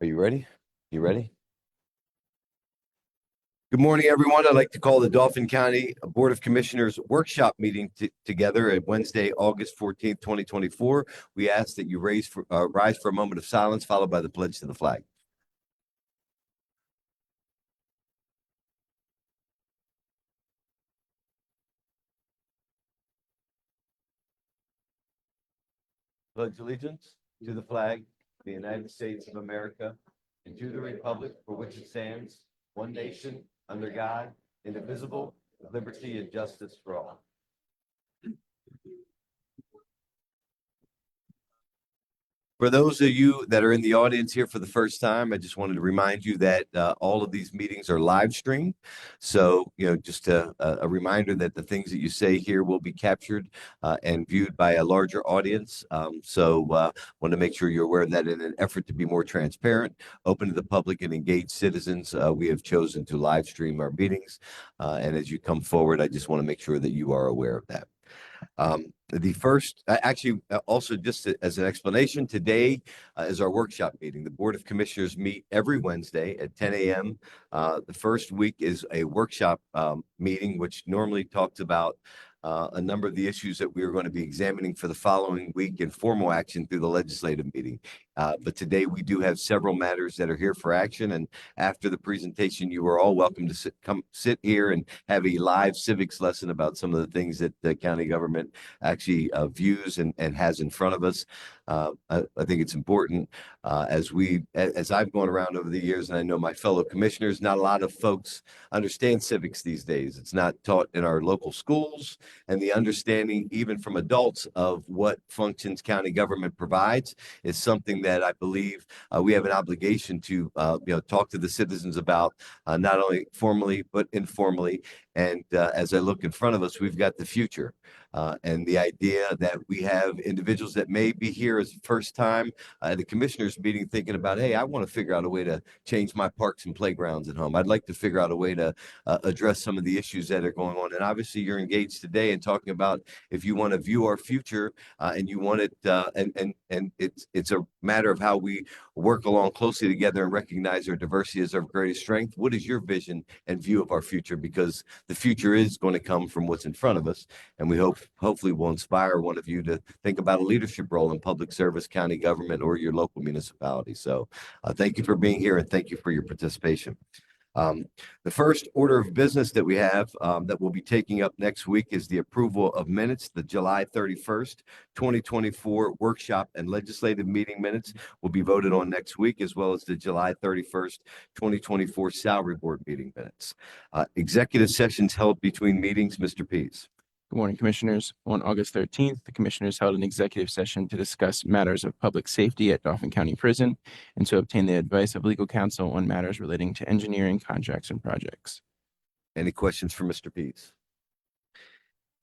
Are you ready? You ready? Good morning, everyone. I'd like to call the Dauphin County Board of Commissioners workshop meeting together at Wednesday, August 14th, 2024. We ask that you rise for a moment of silence, followed by the pledge to the flag. Pledge allegiance to the flag of the United States of America and to the republic for which it stands, one nation, under God, indivisible, with liberty and justice for all. For those of you that are in the audience here for the first time, I just wanted to remind you that all of these meetings are live streamed. So, just a reminder that the things that you say here will be captured and viewed by a larger audience. Want to make sure you're aware of that in an effort to be more transparent, open to the public, and engage citizens. We have chosen to live stream our meetings. And as you come forward, I just want to make sure that you are aware of that. The first, also just as an explanation, today is our workshop meeting. The Board of Commissioners meet every Wednesday at 10 a.m. The first week is a workshop meeting, which normally talks about a number of the issues that we are going to be examining for the following week in formal action through the legislative meeting. But today we do have several matters that are here for action. And after the presentation, you are all welcome to come sit here and have a live civics lesson about some of the things that the county government actually views and has in front of us. I think it's important as I've gone around over the years, and I know my fellow commissioners, not a lot of folks understand civics these days. It's not taught in our local schools, and the understanding, even from adults, of what functions county government provides is something that I believe we have an obligation to talk to the citizens about, not only formally but informally. And as I look in front of us, we've got the future. And the idea that we have individuals that may be here as the first time at a commissioners meeting thinking about, hey, I want to figure out a way to change my parks and playgrounds at home. I'd like to figure out a way to address some of the issues that are going on. And obviously you're engaged today in talking about if you want to view our future and you want it, and it's a matter of how we work along closely together and recognize our diversity as our greatest strength. What is your vision and view of our future? Because the future is going to come from what's in front of us. And we hopefully will inspire one of you to think about a leadership role in public service, county government, or your local municipality. So thank you for being here and thank you for your participation. The first order of business that we have that we'll be taking up next week is the approval of minutes. The July 31st, 2024 workshop and legislative meeting minutes will be voted on next week, as well as the July 31st, 2024 salary board meeting minutes. Executive sessions held between meetings, Mr. Pease. Good morning, Commissioners. On August 13th, the Commissioners held an executive session to discuss matters of public safety at Dauphin County Prison and to obtain the advice of legal counsel on matters relating to engineering contracts and projects. Any questions for Mr. Pease?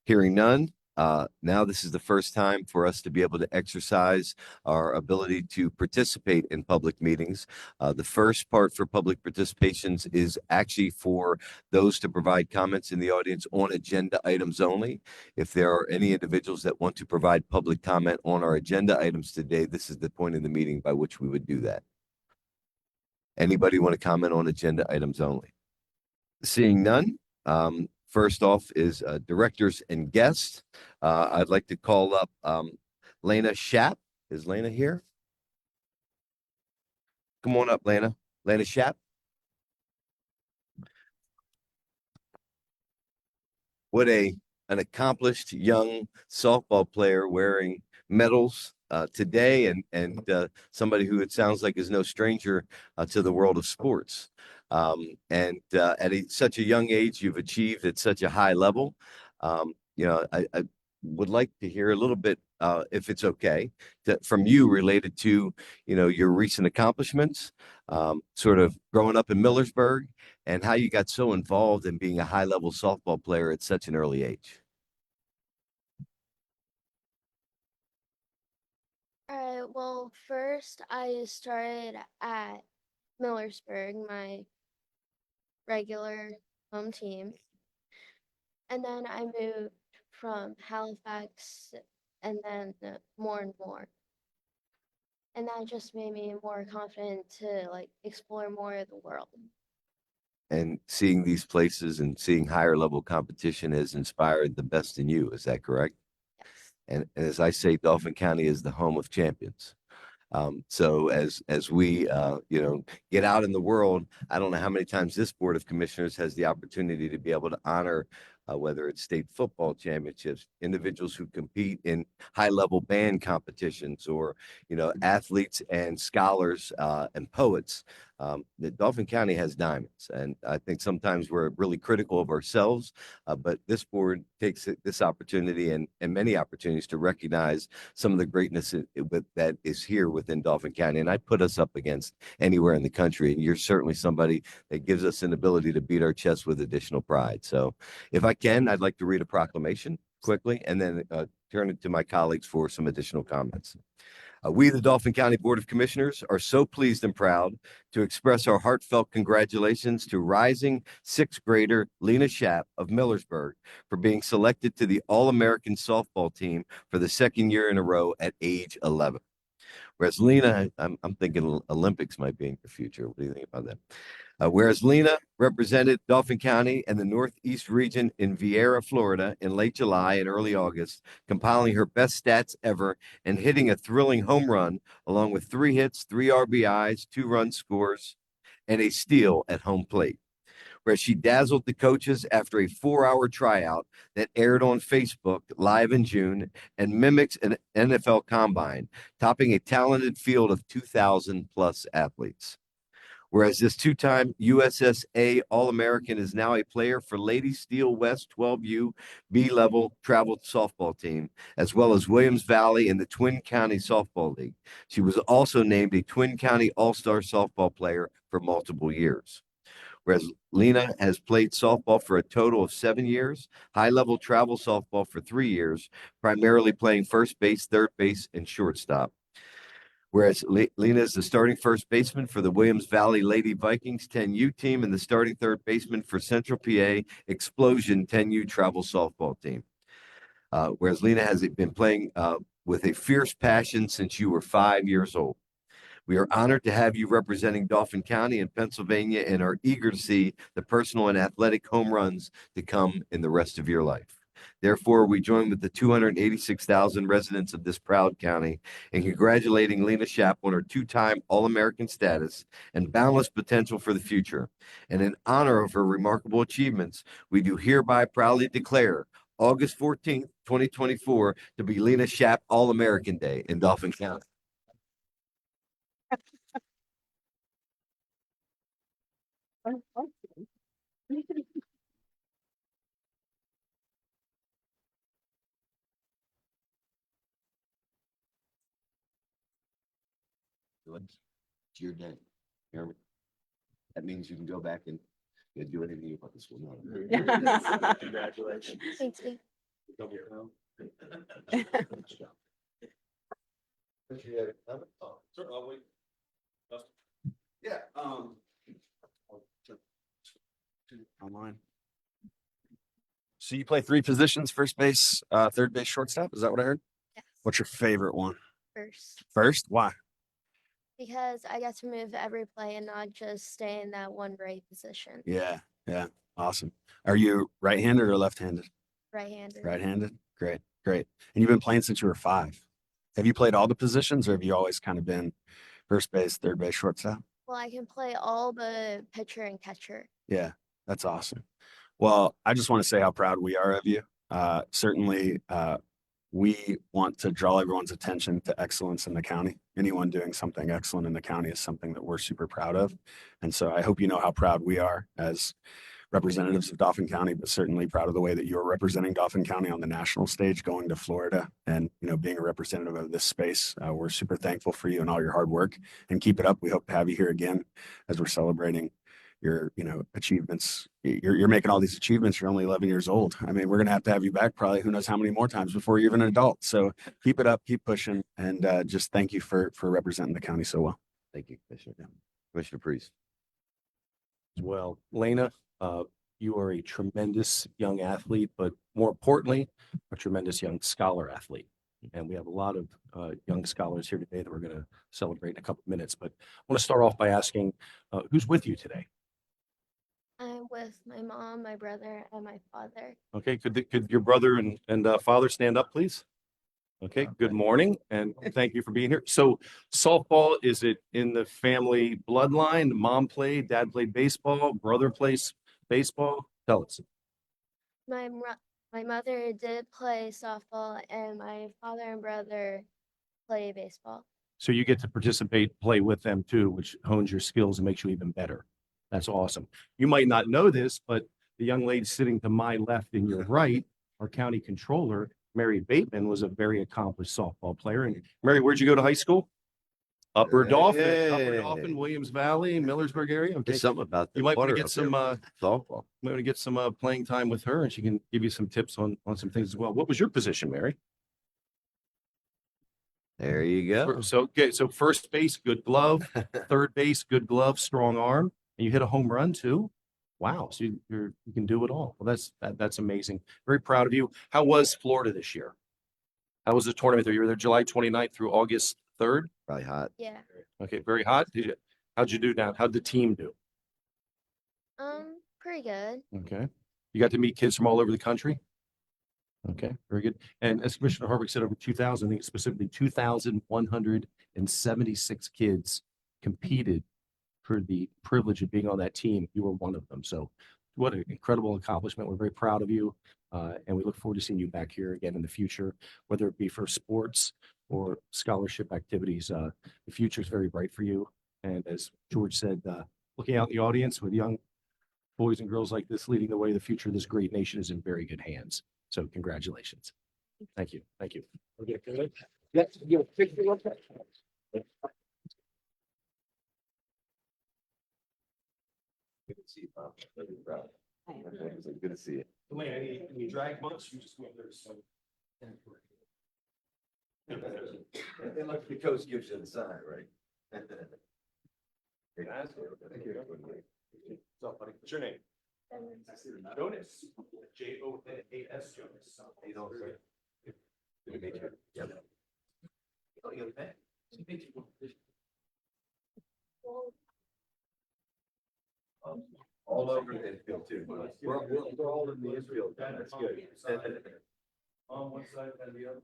Hearing none. Now this is the first time for us to be able to exercise our ability to participate in public meetings. The first part for public participations is actually for those to provide comments in the audience on agenda items only. If there are any individuals that want to provide public comment on our agenda items today, this is the point in the meeting by which we would do that. Anybody want to comment on agenda items only? Seeing none. First off is directors and guests. I'd like to call up Lena Schapp. Is Lena here? Come on up, Lena. Lena Schapp. What an accomplished young softball player wearing medals today, and somebody who it sounds like is no stranger to the world of sports. At such a young age, you've achieved at such a high level. I would like to hear a little bit, if it's okay, from you related to, your recent accomplishments, sort of growing up in Millersburg, and how you got so involved in being a high-level softball player at such an early age. All right, well, first I started at Millersburg, my regular home team. And then I moved from Halifax and then more and more. and that just made me more confident to like explore more of the world. And seeing these places and seeing higher level competition has inspired the best in you. Is that correct? Yes. And as I say, Dauphin County is the home of champions. So as we get out in the world, I don't know how many times this Board of Commissioners has the opportunity to be able to honor whether it's state football championships, individuals who compete in high level band competitions, or athletes and scholars and poets. The Dauphin County has diamonds, and I think sometimes we're really critical of ourselves, but this board takes this opportunity and many opportunities to recognize some of the greatness that is here within Dauphin County. And I put us up against anywhere in the country. And you're certainly somebody that gives us an ability to beat our chest with additional pride. So if I can, I'd like to read a proclamation quickly and then turn it to my colleagues for some additional comments. We, the Dauphin County Board of Commissioners, are so pleased and proud to express our heartfelt congratulations to rising sixth grader Lena Schapp of Millersburg for being selected to the All-American softball team for the second year in a row at age 11. Whereas Lena, I'm thinking Olympics might be in your future. What do you think about that? Whereas Lena represented Dauphin County and the Northeast region in Vieira, Florida in late July and early August, compiling her best stats ever and hitting a thrilling home run along with 3 hits, 3 RBIs, 2 run scores, and a steal at home plate. Where she dazzled the coaches after a 4-hour tryout that aired on Facebook live in June and mimics an NFL combine, topping a talented field of 2,000 plus athletes. Whereas this 2-time USSA All-American is now a player for Lady Steel West 12U B-level travel softball team, as well as Williams Valley in the Twin County Softball League. She was also named a Twin County All-Star softball player for multiple years. Whereas Lena has played softball for a total of 7 years, high-level travel softball for 3 years, primarily playing first base, third base, and shortstop. Whereas Lena is the starting first baseman for the Williams Valley Lady Vikings 10U team and the starting third baseman for Central PA Explosion 10U travel softball team. Whereas Lena has been playing with a fierce passion since you were 5 years old. We are honored to have you representing Dauphin County and Pennsylvania and are eager to see the personal and athletic home runs to come in the rest of your life. Therefore, we join with the 286,000 residents of this proud county in congratulating Lena Schapp on her 2-time All-American status and boundless potential for the future. And in honor of her remarkable achievements, we do hereby proudly declare August 14th, 2024 to be Lena Schapp All-American Day in Dauphin County. It's your day. Hear me? That means you can go back and do anything you want this one. Congratulations. Thanks, Lee. Yeah. Online. So you play 3 positions: first base, third base, shortstop. Is that what I heard? Yes. What's your favorite one? First, First? Why? because I get to move every play and not just stay in that one right position. Yeah. Awesome. Are you right-handed or left-handed? Right-handed. Right-handed. Great. And you've been playing since you were 5. Have you played all the positions, or have you always kind of been first base, third base, shortstop? Well, I can play all the pitcher and catcher. Yeah, that's awesome. Well, I just want to say how proud we are of you. Certainly, we want to draw everyone's attention to excellence in the county. Anyone doing something excellent in the county is something that we're super proud of. And so I hope you know how proud we are as representatives of Dauphin County, but certainly proud of the way that you're representing Dauphin County on the national stage, going to Florida and, being a representative of this space. We're super thankful for you and all your hard work, and keep it up. We hope to have you here again as we're celebrating your, achievements. You're making all these achievements. You're only 11 years old. I mean, we're going to have you back probably who knows how many more times before you're even an adult. So keep it up, keep pushing, and just thank you for representing the county so well. Thank you, Commissioner. Commissioner Priest. Well, Lena, you are a tremendous young athlete, but more importantly, a tremendous young scholar athlete. And we have a lot of young scholars here today that we're going to celebrate in a couple of minutes. But I want to start off by asking, who's with you today? I'm with my mom, my brother, and my father. Okay, could your brother and father stand up, please? Okay, good morning, and thank you for being here. So softball, is it in the family bloodline? Mom played, dad played baseball, brother plays baseball? Tell us. My mother did play softball, and my father and brother play baseball. So you get to participate, play with them too, which hones your skills and makes you even better. That's awesome. You might not know this, but the young lady sitting to my left and your right, our county controller, Mary Bateman, was a very accomplished softball player. And Mary, where'd you go to high school? Upper Dauphin, Williams Valley, Millersburg area. Okay. There's something about the You might want water to get up there some with softball. might want to get some playing time with her, and she can give you some tips on some things as well. What was your position, Mary? There you go. So okay, so first base, good glove. Third base, good glove, strong arm, and you hit a home run too. Wow, so you can do it all. Well, that's amazing. Very proud of you. How was Florida this year? How was the tournament there? You were there July 29th through August 3rd. Probably hot. Yeah. Okay, very hot. How'd you do now? How'd the team do? Pretty good. Okay. You got to meet kids from all over the country? Okay, very good. And as Commissioner Harvick said, over 2,000, I think specifically 2,176 kids competed for the privilege of being on that team. You were one of them. So what an incredible accomplishment. We're very proud of you. And we look forward to seeing you back here again in the future, whether it be for sports or scholarship activities. The future is very bright for you. And as George said, looking out in the audience with young boys and girls like this leading the way, the future of this great nation is in very good hands. So congratulations. Thank you. Thank you. Okay, good. Let's get a picture of that. Good to see you, Bob. Really proud. Good to see you. Elaine, any drag much? You just went there, so. And look, the coach gives you the sign, right? What's up, buddy? What's your name? Jonas. Jonas. Jonas. Hey, don't worry. Good to meet you. Yep. Oh, you're back. All over the infield too. We're all in the infield. That's good. On one side and the other.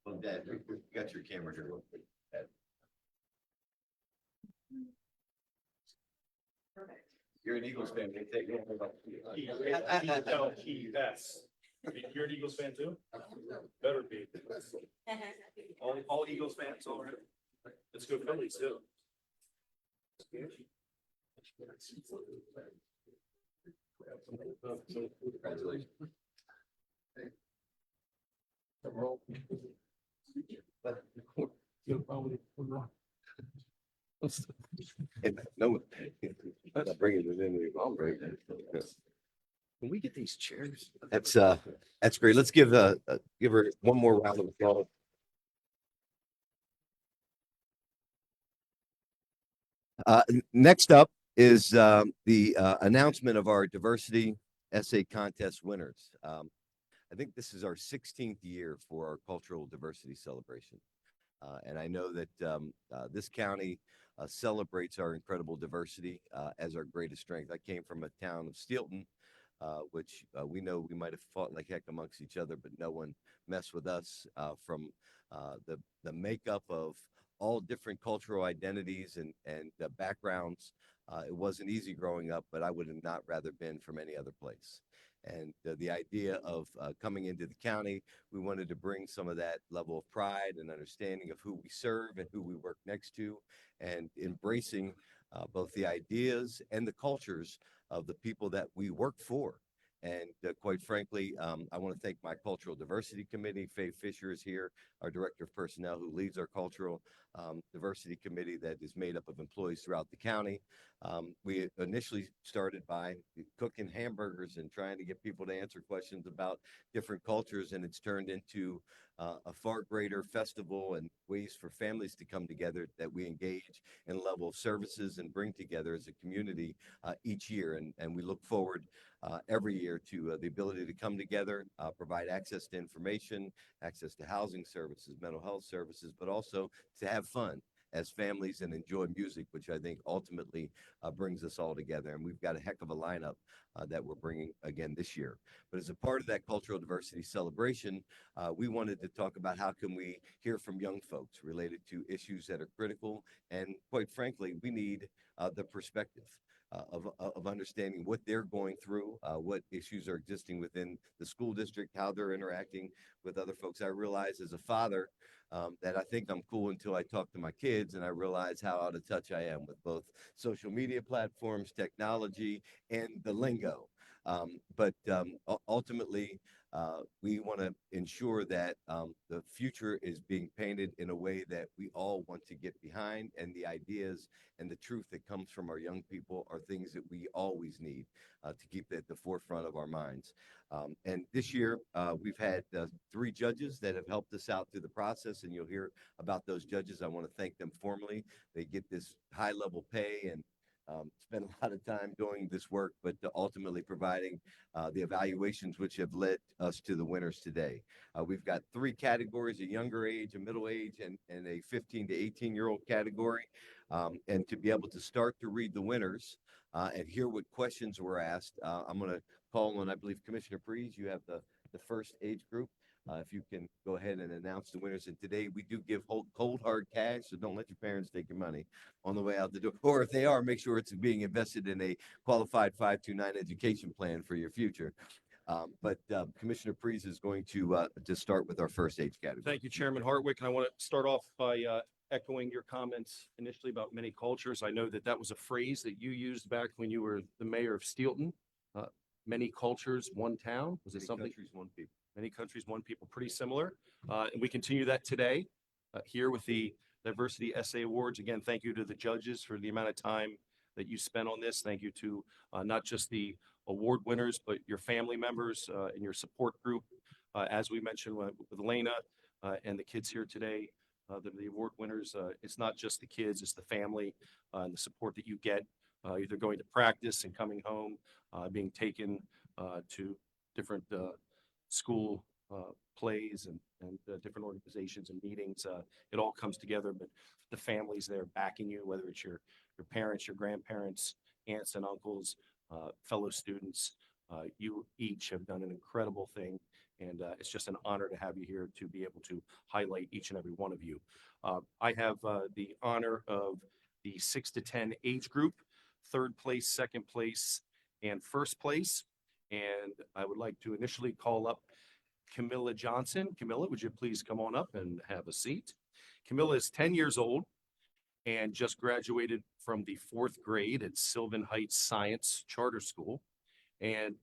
Well, Dad, we got your camera here. Real quick, Dad. You're an Eagles fan. They take it. Yes. You're an Eagles fan too? Better be. All Eagles fans, all right. Let's go Phillies too. Congratulations. No, that's bringing it in the wrong break. Can we get these chairs? That's great. Let's give her one more round of applause. Next up is the announcement of our diversity essay contest winners. I think this is our 16th year for our cultural diversity celebration. And I know that this county celebrates our incredible diversity as our greatest strength. I came from a town of Steelton, which we know we might have fought like heck amongst each other, but no one messed with us from the makeup of all different cultural identities and backgrounds. It wasn't easy growing up, but I would have not rather been from any other place. And the idea of coming into the county, we wanted to bring some of that level of pride and understanding of who we serve and who we work next to, and embracing both the ideas and the cultures of the people that we work for. And quite frankly, I want to thank my cultural diversity committee. Faye Fisher is here, our director of personnel, who leads our cultural diversity committee that is made up of employees throughout the county. We initially started by cooking hamburgers and trying to get people to answer questions about different cultures, and it's turned into a far greater festival and ways for families to come together that we engage in a level of services and bring together as a community each year. And we look forward every year to the ability to come together, provide access to information, access to housing services, mental health services, but also to have fun as families and enjoy music, which I think ultimately brings us all together. And we've got a heck of a lineup that we're bringing again this year. But as a part of that cultural diversity celebration, we wanted to talk about how can we hear from young folks related to issues that are critical. And quite frankly, we need the perspective of understanding what they're going through, what issues are existing within the school district, how they're interacting with other folks. I realize as a father that I think I'm cool until I talk to my kids and I realize how out of touch I am with both social media platforms, technology, and the lingo. But ultimately, we want to ensure that the future is being painted in a way that we all want to get behind, and the ideas and the truth that comes from our young people are things that we always need to keep at the forefront of our minds. And this year, we've had 3 judges that have helped us out through the process, and you'll hear about those judges. I want to thank them formally. They get this high-level pay and spend a lot of time doing this work, but ultimately providing the evaluations which have led us to the winners today. We've got 3 categories: a younger age, a middle age, and a 15 to 18-year-old category. And to be able to start to read the winners and hear what questions were asked, I'm going to call on, I believe, Commissioner Prees. You have the first age group. If you can go ahead and announce the winners. And today we do give cold hard cash, so don't let your parents take your money on the way out the door. Or if they are, make sure it's being invested in a qualified 529 education plan for your future. But Commissioner Prees is going to start with our first age category. Thank you, Chairman Hartwick. And I want to start off by echoing your comments initially about many cultures. I know that that was a phrase that you used back when you were the mayor of Steelton. Many cultures, one town. Was it something? Countries, one people. Many countries, one people, pretty similar. And we continue that today here with the Diversity Essay Awards. Again, thank you to the judges for the amount of time that you spent on this. Thank you to not just the award winners, but your family members and your support group. As we mentioned with Elena and the kids here today, the award winners, it's not just the kids, it's the family and the support that you get, either going to practice and coming home, being taken to different school plays and different organizations and meetings. It all comes together, but the families there backing you, whether it's your parents, your grandparents, aunts and uncles, fellow students, you each have done an incredible thing. And it's just an honor to have you here to be able to highlight each and every one of you. I have the honor of the 6 to 10 age group, 3rd place, 2nd place, and 1st place. And I would like to initially call up Camilla Johnson. Camilla, would you please come on up and have a seat? Camilla is 10 years old and just graduated from the 4th grade at Sylvan Heights Science Charter School. And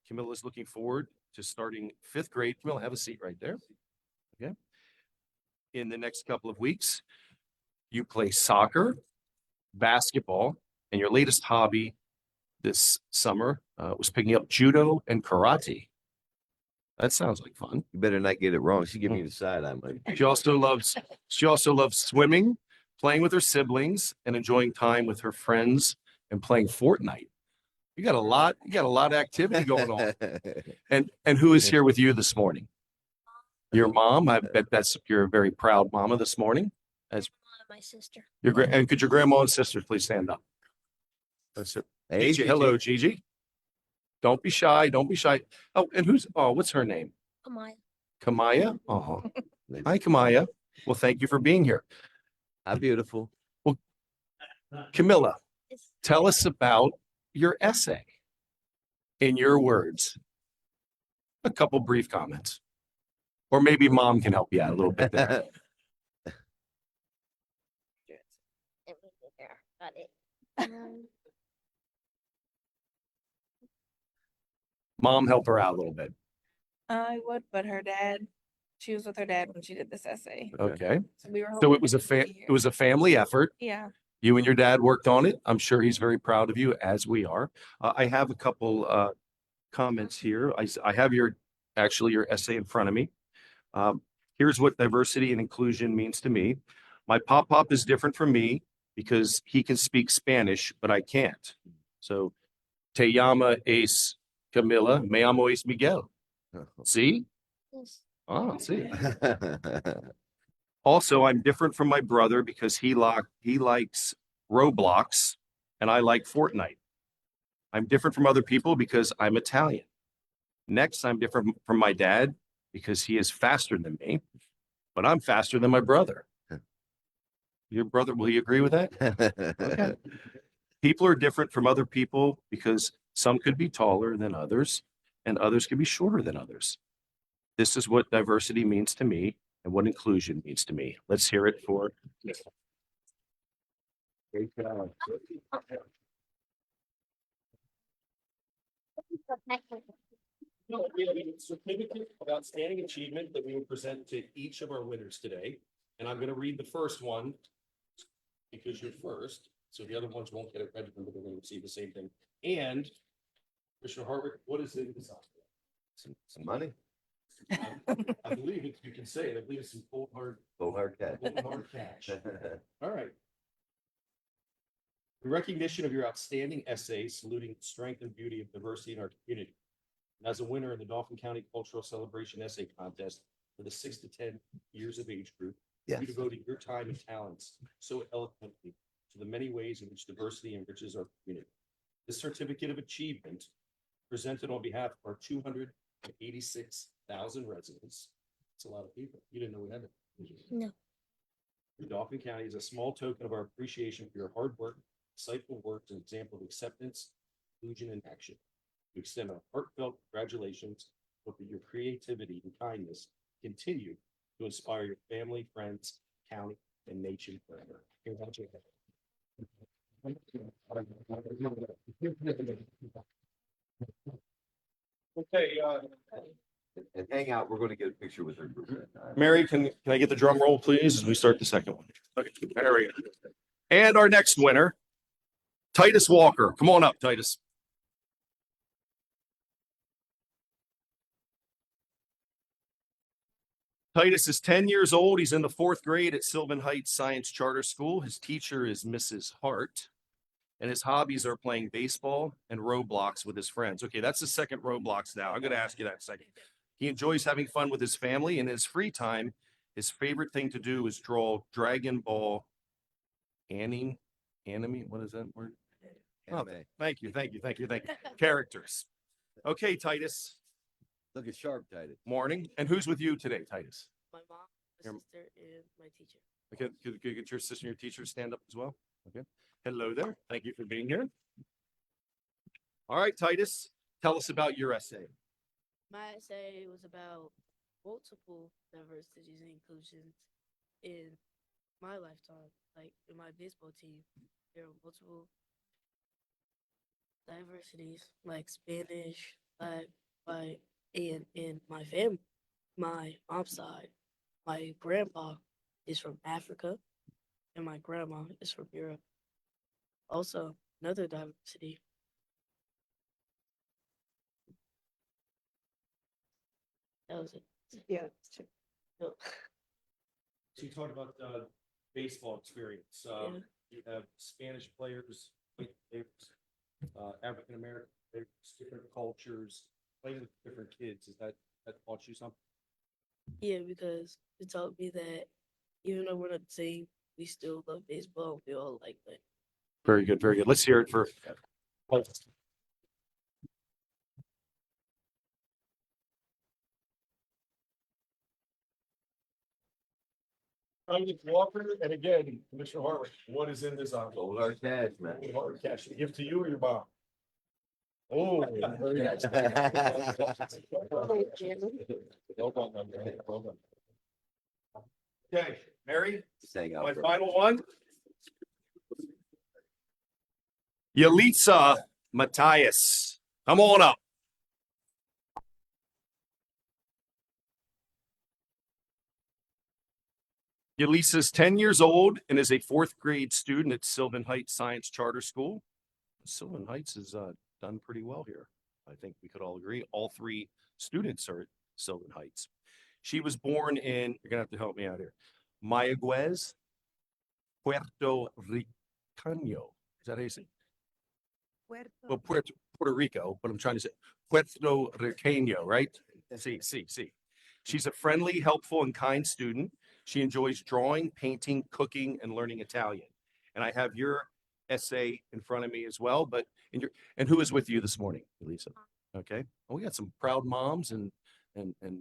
Camilla is looking forward to starting 5th grade. Camilla, have a seat right there. Okay. In the next couple of weeks, you play soccer, basketball, and your latest hobby this summer was picking up judo and karate. That sounds like fun. You better not get it wrong. She give me the side eye, Mike. She also loves swimming, playing with her siblings, and enjoying time with her friends and playing Fortnite. You got a lot of activity going on. And who is here with you this morning? Your mom. I bet you're a very proud mama this morning. As My sister. and could your grandma and sisters please stand up? That's it. Hey, Gigi. Hello, Gigi. Don't be shy. Don't be shy. Oh, and what's her name? Amaya. Kamaya. Oh, hi, Kamaya. Well, thank you for being here. How beautiful. Camilla, tell us about your essay in your words. A couple brief comments. Or maybe mom can help you out a little bit there. Got it. mom help her out a little bit? I would, but she was with her dad when she did this essay. Okay. So we were. So hoping it was to a be here. it was a family effort. Yeah. You and your dad worked on it. I'm sure he's very proud of you, as we are. I have a couple comments here. I have your essay in front of me. Here's what diversity and inclusion means to me. My pop is different from me because he can speak Spanish, but I can't. So, te llama es Camila, me llamo es Miguel. See? Yes. Oh, see. Also, I'm different from my brother because he likes Roblox and I like Fortnite. I'm different from other people because I'm Italian. Next, I'm different from my dad because he is faster than me, but I'm faster than my brother. Your brother, will you agree with that? Okay. People are different from other people because some could be taller than others and others could be shorter than others. This is what diversity means to me and what inclusion means to me. Let's hear it for. We have a certificate of outstanding achievement that we will present to each of our winners today. And I'm going to read the first one because you're first. So the other ones won't get it read, but they're going to receive the same thing. And Commissioner Harvick, what is in this? Some money, I believe you can say it. I believe it's some cold hard cash. cash. All right. In recognition of your outstanding essay saluting the strength and beauty of diversity in our community. And as a winner in the Dauphin County Cultural Celebration Essay Contest for the 6 to 10 years of age group, Yes. you devoted your time and talents so eloquently to the many ways in which diversity enriches our community. This certificate of achievement presented on behalf of our 286,000 residents. It's a lot of people. You didn't know we had it. No. Dauphin County is a small token of our appreciation for your hard work, insightful work, and example of acceptance, inclusion, and action. We extend our heartfelt congratulations. Hope that your creativity and kindness continue to inspire your family, friends, county, and nation forever. Congratulations. Okay, And hang out, we're going to get a picture with her group. Mary, can I get the drum roll, please, as we start the second one? Okay, there we go. And our next winner, Titus Walker. Come on up, Titus. Titus is 10 years old. He's in the 4th grade at Sylvan Heights Science Charter School. His teacher is Mrs. Hart, and his hobbies are playing baseball and Roblox with his friends. Okay, that's the second Roblox now. I'm going to ask you that in a second. He enjoys having fun with his family. In his free time, his favorite thing to do is draw Dragon Ball anime. What is that word? Oh, thank you. Characters. Okay, Titus. Look at sharp, Titus. Morning. And who's with you today, Titus? My mom, my Your- sister, and my teacher. Okay, could you get your sister and your teacher to stand up as well? Okay. Hello there. Thank you for being here. All right, Titus, tell us about your essay. My essay was about multiple diversities and inclusions in my lifetime. Like in my baseball team, there were multiple diversities, like Spanish, Black, white, and in my family, my mom's side, my grandpa is from Africa, and my grandma is from Europe. Also, another diversity. That was it. Yeah, that's true. No. So you talked about baseball experience. Yeah. You have Spanish players, white players, African American players, different cultures, playing with different kids. Is that taught you something? Yeah, because it taught me that even though we're not the same, we still love baseball. We all like it. Very good, very good. Let's hear it for. Titus Walker, and again, Commissioner Harvick, what is in this envelope? Hold our cash, man. Hard cash. Give to you or your mom? Oh. very nice. Well done, man. Well done. Okay, Mary, Just hang out. my bro. final one. Yalitza Matthias, come on up. Elisa's 10 years old and is a fourth grade student at Sylvan Heights Science Charter School. Sylvan Heights has done pretty well here. I think we could all agree. All three students are at Sylvan Heights. She was born in, you're going to have to help me out here, Mayagüez, Puerto Rico. Is that how you say it? Well, Puerto Rico, but I'm trying to say Puerto Riqueño, right? See. She's a friendly, helpful, and kind student. She enjoys drawing, painting, cooking, and learning Italian. And I have your essay in front of me as well. But and who is with you this morning, Elisa? Okay. Well, we got some proud moms and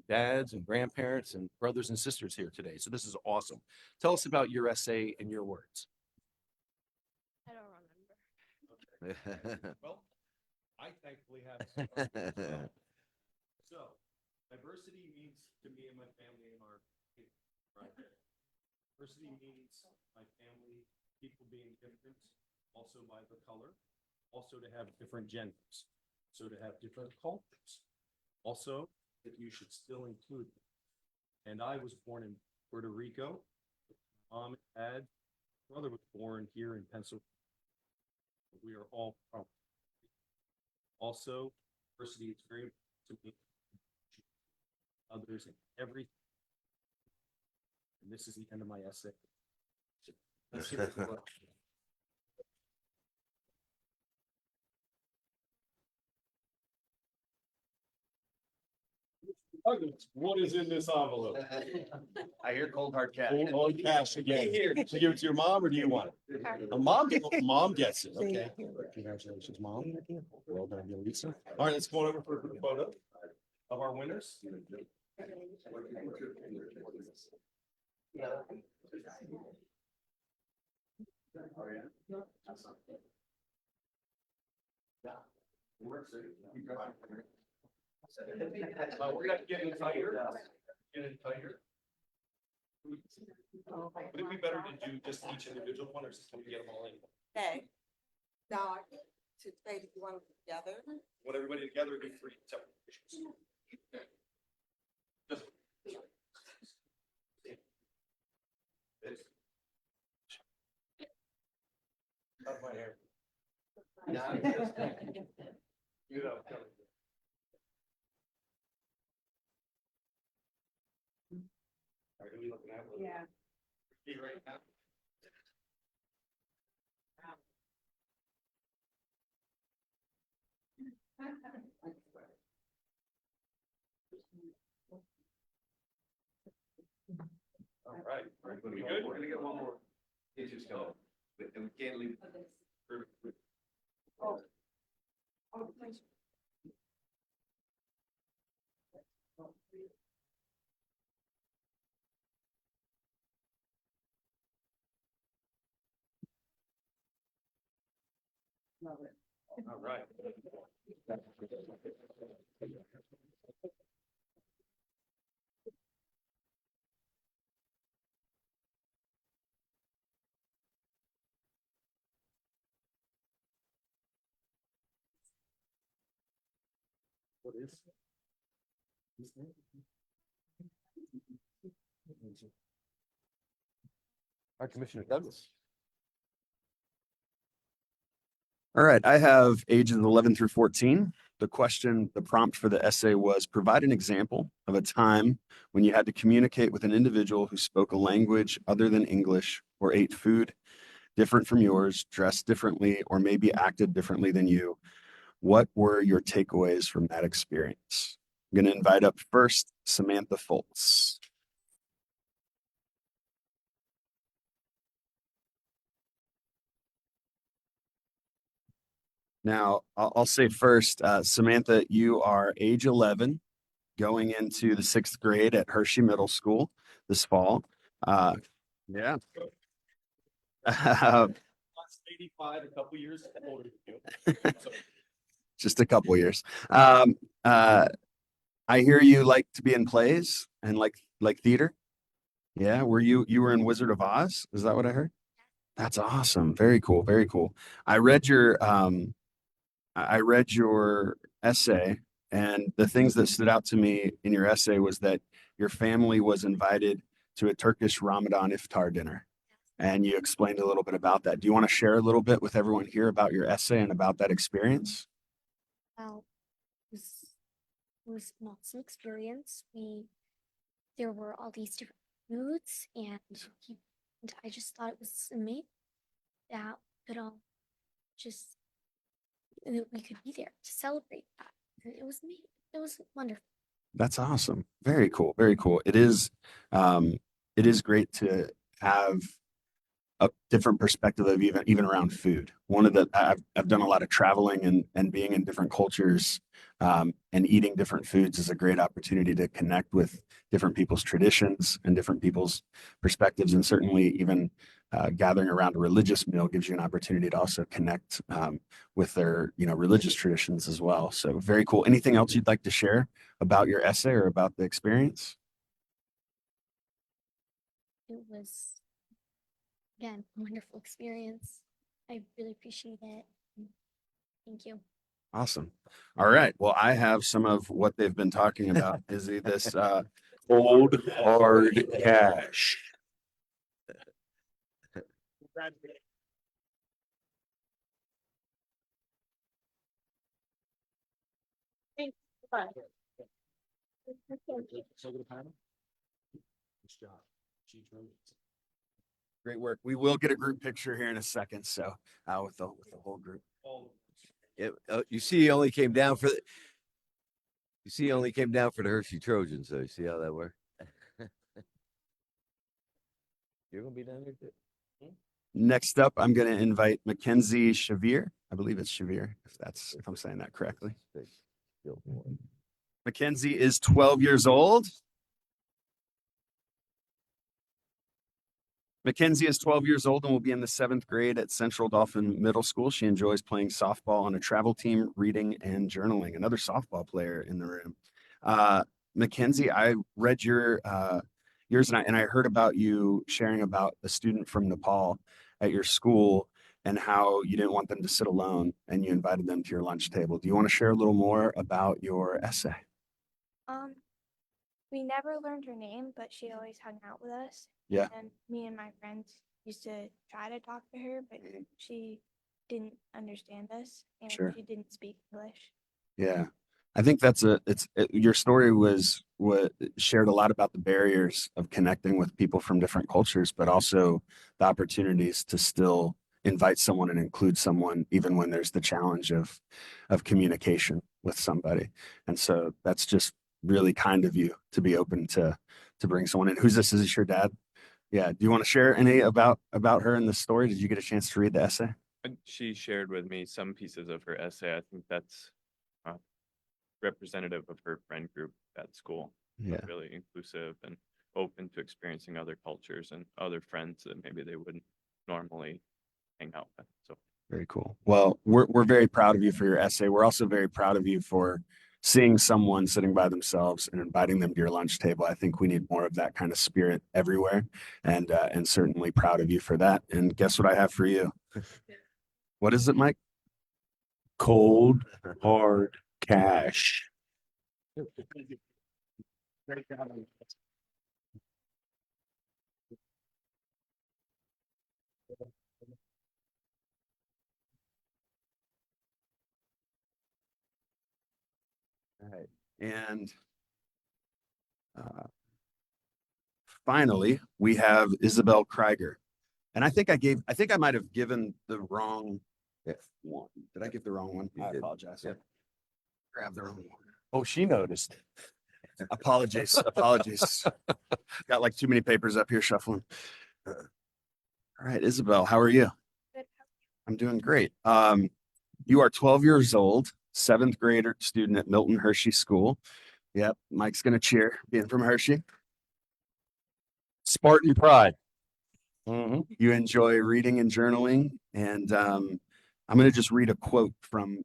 dads and grandparents and brothers and sisters here today. So this is awesome. Tell us about your essay and your words. I don't remember. Well, I thankfully have. So, diversity means to me and my family and our kids, right? Diversity means my family, people being different, also by the color, also to have different genders, so to have different cultures, also that you should still include them. And I was born in Puerto Rico. Mom and dad, brother was born here in Pennsylvania. We are all proud. Also, diversity is very important to me. Others in everything. And this is the end of my essay. Let's hear it. What is in this envelope? I hear cold hard cash. Cold cash again. So give it to your mom, or do you want it? A mom gets it. Okay. Congratulations, Mom. Well done, Lisa. All right, let's go over for a group photo of our winners. We're gonna get in tighter. Get in tighter. Would it be better to do just each individual one, or can we get them all in? Okay. Now, to say if you want them together. Want everybody together, do 3 separate pictures. Just- This. Cut my hair. You know. All right, who are we looking at? Yeah. Be right now. All right, we good? We're gonna get one more. Pictures coming, but we can't leave. All right. What is? His name? Our Commissioner Douglas. All right, I have ages 11 through 14. The prompt for the essay was provide an example of a time when you had to communicate with an individual who spoke a language other than English or ate food different from yours, dressed differently, or maybe acted differently than you. What were your takeaways from that experience? I'm going to invite up first Samantha Foltz. Now, I'll say first, Samantha, you are age 11, going into the 6th grade at Hershey Middle School this fall. Yeah. 85, a couple years older than you. So, Just a couple years. I hear you like to be in plays and like theater. Yeah, were you were in Wizard of Oz? Is that what I heard? That's awesome. Very cool. Very cool. I read your essay, and the things that stood out to me in your essay was that your family was invited to a Turkish Ramadan iftar dinner. And you explained a little bit about that. Do you want to share a little bit with everyone here about your essay and about that experience? Well, it was an awesome experience. There were all these different foods, and I just thought it was amazing that we could all just that we could be there to celebrate that. And it was amazing. It was wonderful. That's awesome. Very cool. Very cool. It is great to have a different perspective of even around food. I've done a lot of traveling and being in different cultures, and eating different foods is a great opportunity to connect with different people's traditions and different people's perspectives, and certainly even gathering around a religious meal gives you an opportunity to also connect with their religious traditions as well. So very cool. Anything else you'd like to share about your essay or about the experience? It was, again, a wonderful experience. I really appreciate it. Thank you. Awesome. All right. Well, I have some of what they've been talking about. Is this cold hard cash? Great work. We will get a group picture here in a second. So with the whole group. You see, he only came down for the. You see, he only came down for the Hershey Trojans. So you see how that worked. You're gonna be down there too. Next up, I'm going to invite Mackenzie Shavir. I believe it's Shavir, if I'm saying that correctly. Mackenzie is 12 years old. Mackenzie is 12 years old and will be in the 7th grade at Central Dauphin Middle School. She enjoys playing softball on a travel team, reading, and journaling. Another softball player in the room. Mackenzie, I read yours and I heard about you sharing about a student from Nepal at your school and how you didn't want them to sit alone and you invited them to your lunch table. Do you want to share a little more about your essay? We never learned her name, but she always hung out with us. Yeah. And me and my friends used to try to talk to her, but she didn't understand us and Sure. she didn't speak English. Yeah. I think your story was what shared a lot about the barriers of connecting with people from different cultures, but also the opportunities to still invite someone and include someone, even when there's the challenge of communication with somebody. And so that's just really kind of you to be open to bring someone in. Who's this? Is this your dad? Yeah. Do you want to share any about her in the story? Did you get a chance to read the essay? She shared with me some pieces of her essay. I think that's representative of her friend group at school. Yeah. Really inclusive and open to experiencing other cultures and other friends that maybe they wouldn't normally hang out with. So very cool. Well, we're very proud of you for your essay. We're also very proud of you for seeing someone sitting by themselves and inviting them to your lunch table. I think we need more of that kind of spirit everywhere, and certainly proud of you for that. And guess what I have for you? What is it, Mike? Cold hard cash. All right. And finally, we have Isabel Krieger. And I think I might have given the wrong one. Did I give the wrong one? I apologize. Yep. Grab the wrong one. Oh, she noticed. Apologies. Got like too many papers up here shuffling. All right, Isabel, how are you? Good. I'm doing great. You are 12 years old, 7th grader student at Milton Hershey School. Yep, Mike's gonna cheer, being from Hershey. Spartan pride. You enjoy reading and journaling, and I'm going to just read a quote from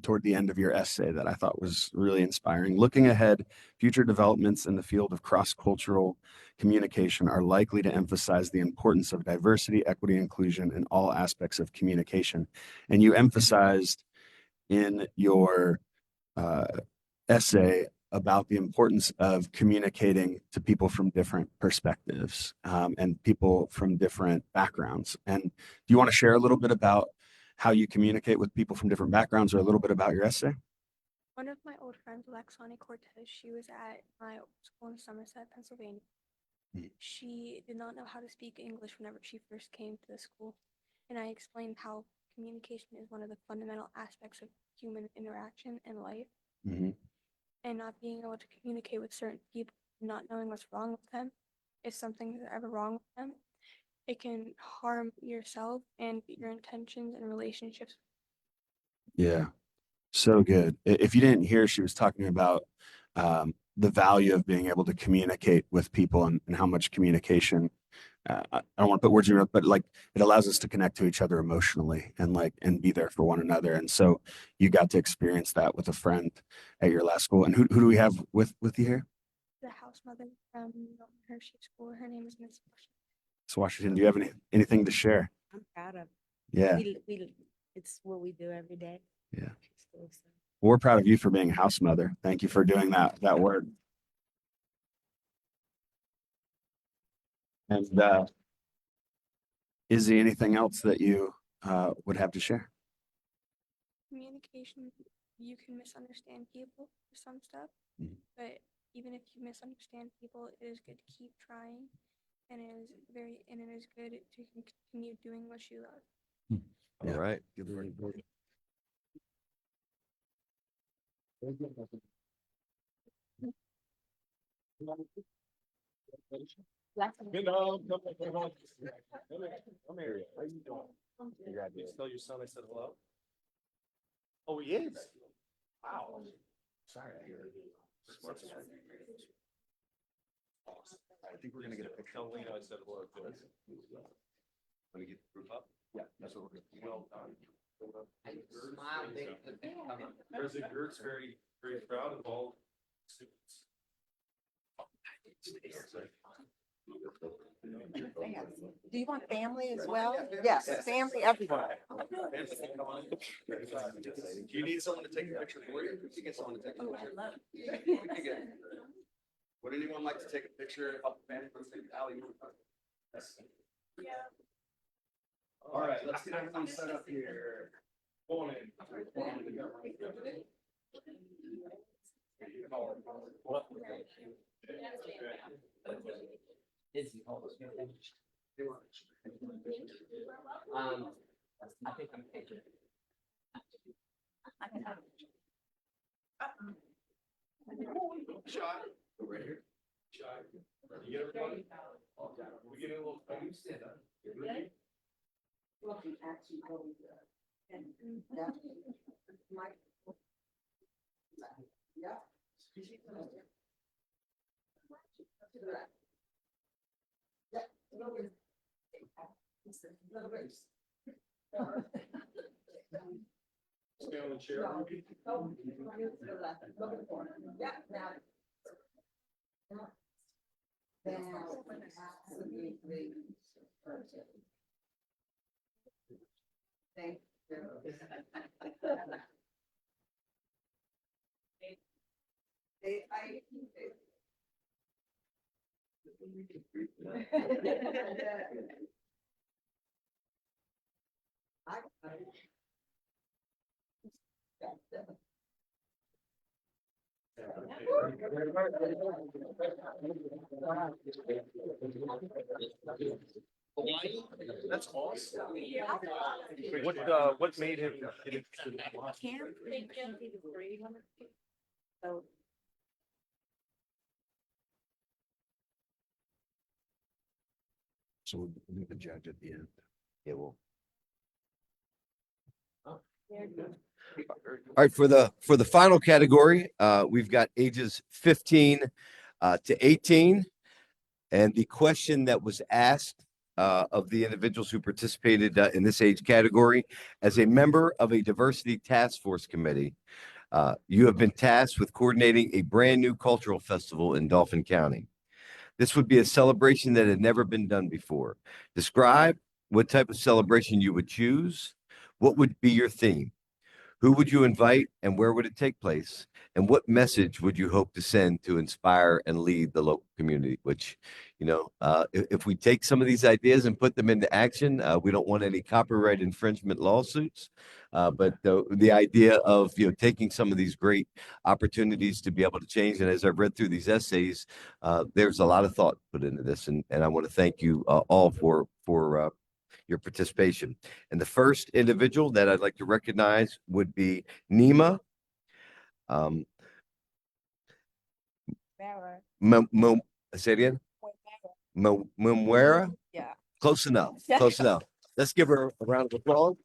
toward the end of your essay that I thought was really inspiring. Looking ahead, future developments in the field of cross-cultural communication are likely to emphasize the importance of diversity, equity, and inclusion in all aspects of communication. And you emphasized in your essay about the importance of communicating to people from different perspectives, and people from different backgrounds. And do you want to share a little bit about how you communicate with people from different backgrounds, or a little bit about your essay? One of my old friends, Alexani Cortez, she was at my school in Somerset, Pennsylvania. She did not know how to speak English whenever she first came to the school. And I explained how communication is one of the fundamental aspects of human interaction and life. And not being able to communicate with certain people, not knowing what's wrong with them, if something's ever wrong with them, it can harm yourself and your intentions and relationships. Yeah, so good. If you didn't hear, she was talking about the value of being able to communicate with people, and how much communication, I don't want to put words in your mouth, but like it allows us to connect to each other emotionally, and be there for one another. And so you got to experience that with a friend at your last school. And who do we have with you here? The house mother from Hershey School, her name is Miss Washington. Miss Washington, do you have anything to share? I'm proud of it. Yeah. It's what we do every day. Yeah. So, We're proud of you for being a house mother. Thank you for doing that word. And is there anything else that you would have to share? Communication, you can misunderstand people for some stuff, but even if you misunderstand people, it is good to keep trying, and it is good to continue doing what you love. All right. Come here. How you doing? Congratulations. Tell your son I said hello. Oh, he is? Wow. Sorry to hear. I think we're gonna get a picture. Tell Lena I said hello to us. Let me get the proof up. Yeah, that's what we're gonna. Well done. President Gertz very, very proud of all students. Do you want family as well? Yes, family everywhere. Do you need someone to take a picture for you? You can get someone to take a picture. Would anyone like to take a picture of the family? Allie, all right, let's get everyone set up here. I think I'm taking. Shot. Right here. Shot. You get everybody? We get a little. Stand up. Ready? Stay on the chair. Thank you. That's awesome. What made him get interested in philosophy? So So we'll do the judge at the end. Yeah, well. Oh. All right, for the final category, we've got ages 15 to 18. And the question that was asked of the individuals who participated in this age category: as a member of a diversity task force committee, you have been tasked with coordinating a brand new cultural festival in Dauphin County. This would be a celebration that had never been done before. Describe what type of celebration you would choose. What would be your theme? Who would you invite and where would it take place? And what message would you hope to send to inspire and lead the local community? Which, if we take some of these ideas and put them into action, we don't want any copyright infringement lawsuits. But the idea of taking some of these great opportunities to be able to change, and as I've read through these essays, there's a lot of thought put into this, and I want to thank you all for your participation. And the first individual that I'd like to recognize would be Nima. Bearer. Say it again. Bearer. Mumwera? Yeah. Close enough. Close enough. Let's give her a round of applause.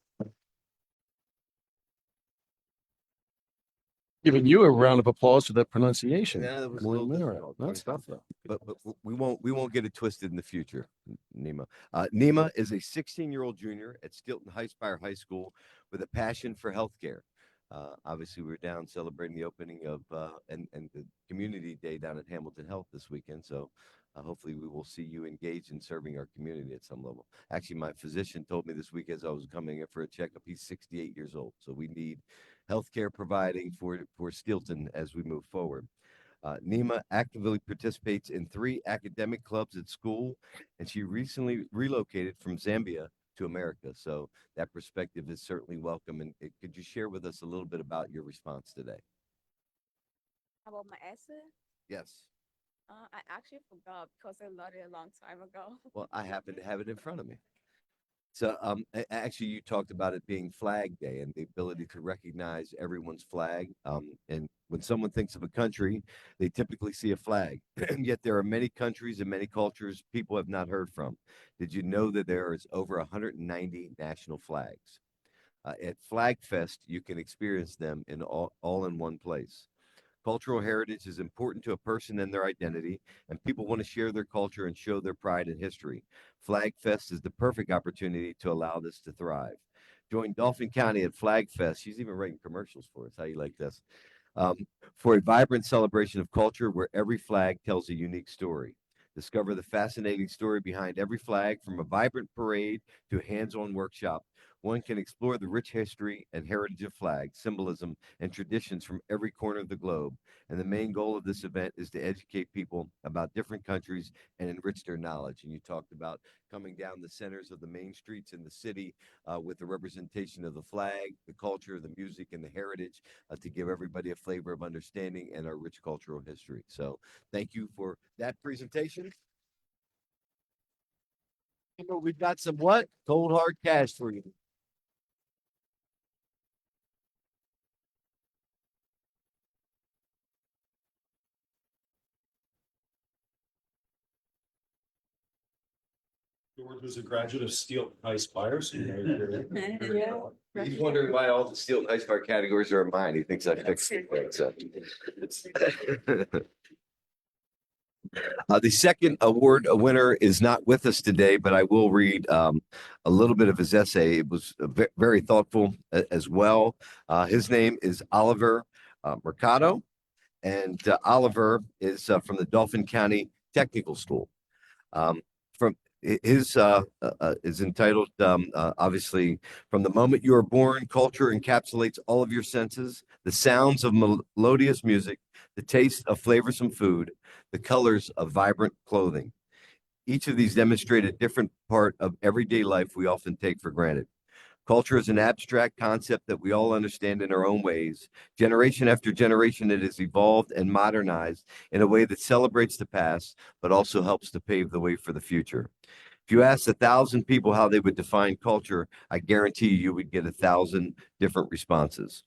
Giving you a round of applause for that pronunciation. Yeah, that was a Muy little mera. difficult. That's tough though. But we won't get it twisted in the future, Nima. Nima is a 16-year-old junior at Stilton Highspire High School with a passion for healthcare. Obviously, we're down celebrating the opening of and the community day down at Hamilton Health this weekend. So hopefully, we will see you engaged in serving our community at some level. Actually, my physician told me this week as I was coming in for a checkup, he's 68 years old. So we need healthcare providing for Stilton as we move forward. Nima actively participates in 3 academic clubs at school, and she recently relocated from Zambia to America. So that perspective is certainly welcome. And could you share with us a little bit about your response today? About my essay? Yes. I actually forgot because I learned it a long time ago. Well, I happen to have it in front of me. So, actually, you talked about it being Flag Day and the ability to recognize everyone's flag. And when someone thinks of a country, they typically see a flag. And yet, there are many countries and many cultures people have not heard from. Did you know that there is over 190 national flags? At Flag Fest, you can experience them in all in one place. Cultural heritage is important to a person and their identity, and people want to share their culture and show their pride and history. Flag Fest is the perfect opportunity to allow this to thrive. Join Dauphin County at Flag Fest. She's even writing commercials for us. How you like this? Um, for a vibrant celebration of culture where every flag tells a unique story. Discover the fascinating story behind every flag, from a vibrant parade to a hands-on workshop. One can explore the rich history and heritage of flags, symbolism, and traditions from every corner of the globe. And the main goal of this event is to educate people about different countries and enrich their knowledge. And you talked about coming down the centers of the main streets in the city with the representation of the flag, the culture, the music, and the heritage to give everybody a flavor of understanding and our rich cultural history. So thank you for that presentation. We've got some what? Cold hard cash for you. George was a graduate of Steel High Spire. So He's wondering why all the Steel and Ice Bar categories are mine. He thinks I fixed it. So. The second award winner is not with us today, but I will read a little bit of his essay. It was very thoughtful as well. His name is Oliver Mercado, and Oliver is from the Dauphin County Technical School. From his is entitled obviously, from the moment you are born, culture encapsulates all of your senses, the sounds of melodious music, the taste of flavorsome food, the colors of vibrant clothing. Each of these demonstrate a different part of everyday life we often take for granted. Culture is an abstract concept that we all understand in our own ways. Generation after generation, it has evolved and modernized in a way that celebrates the past, but also helps to pave the way for the future. If you asked 1,000 people how they would define culture, I guarantee you would get 1,000 different responses.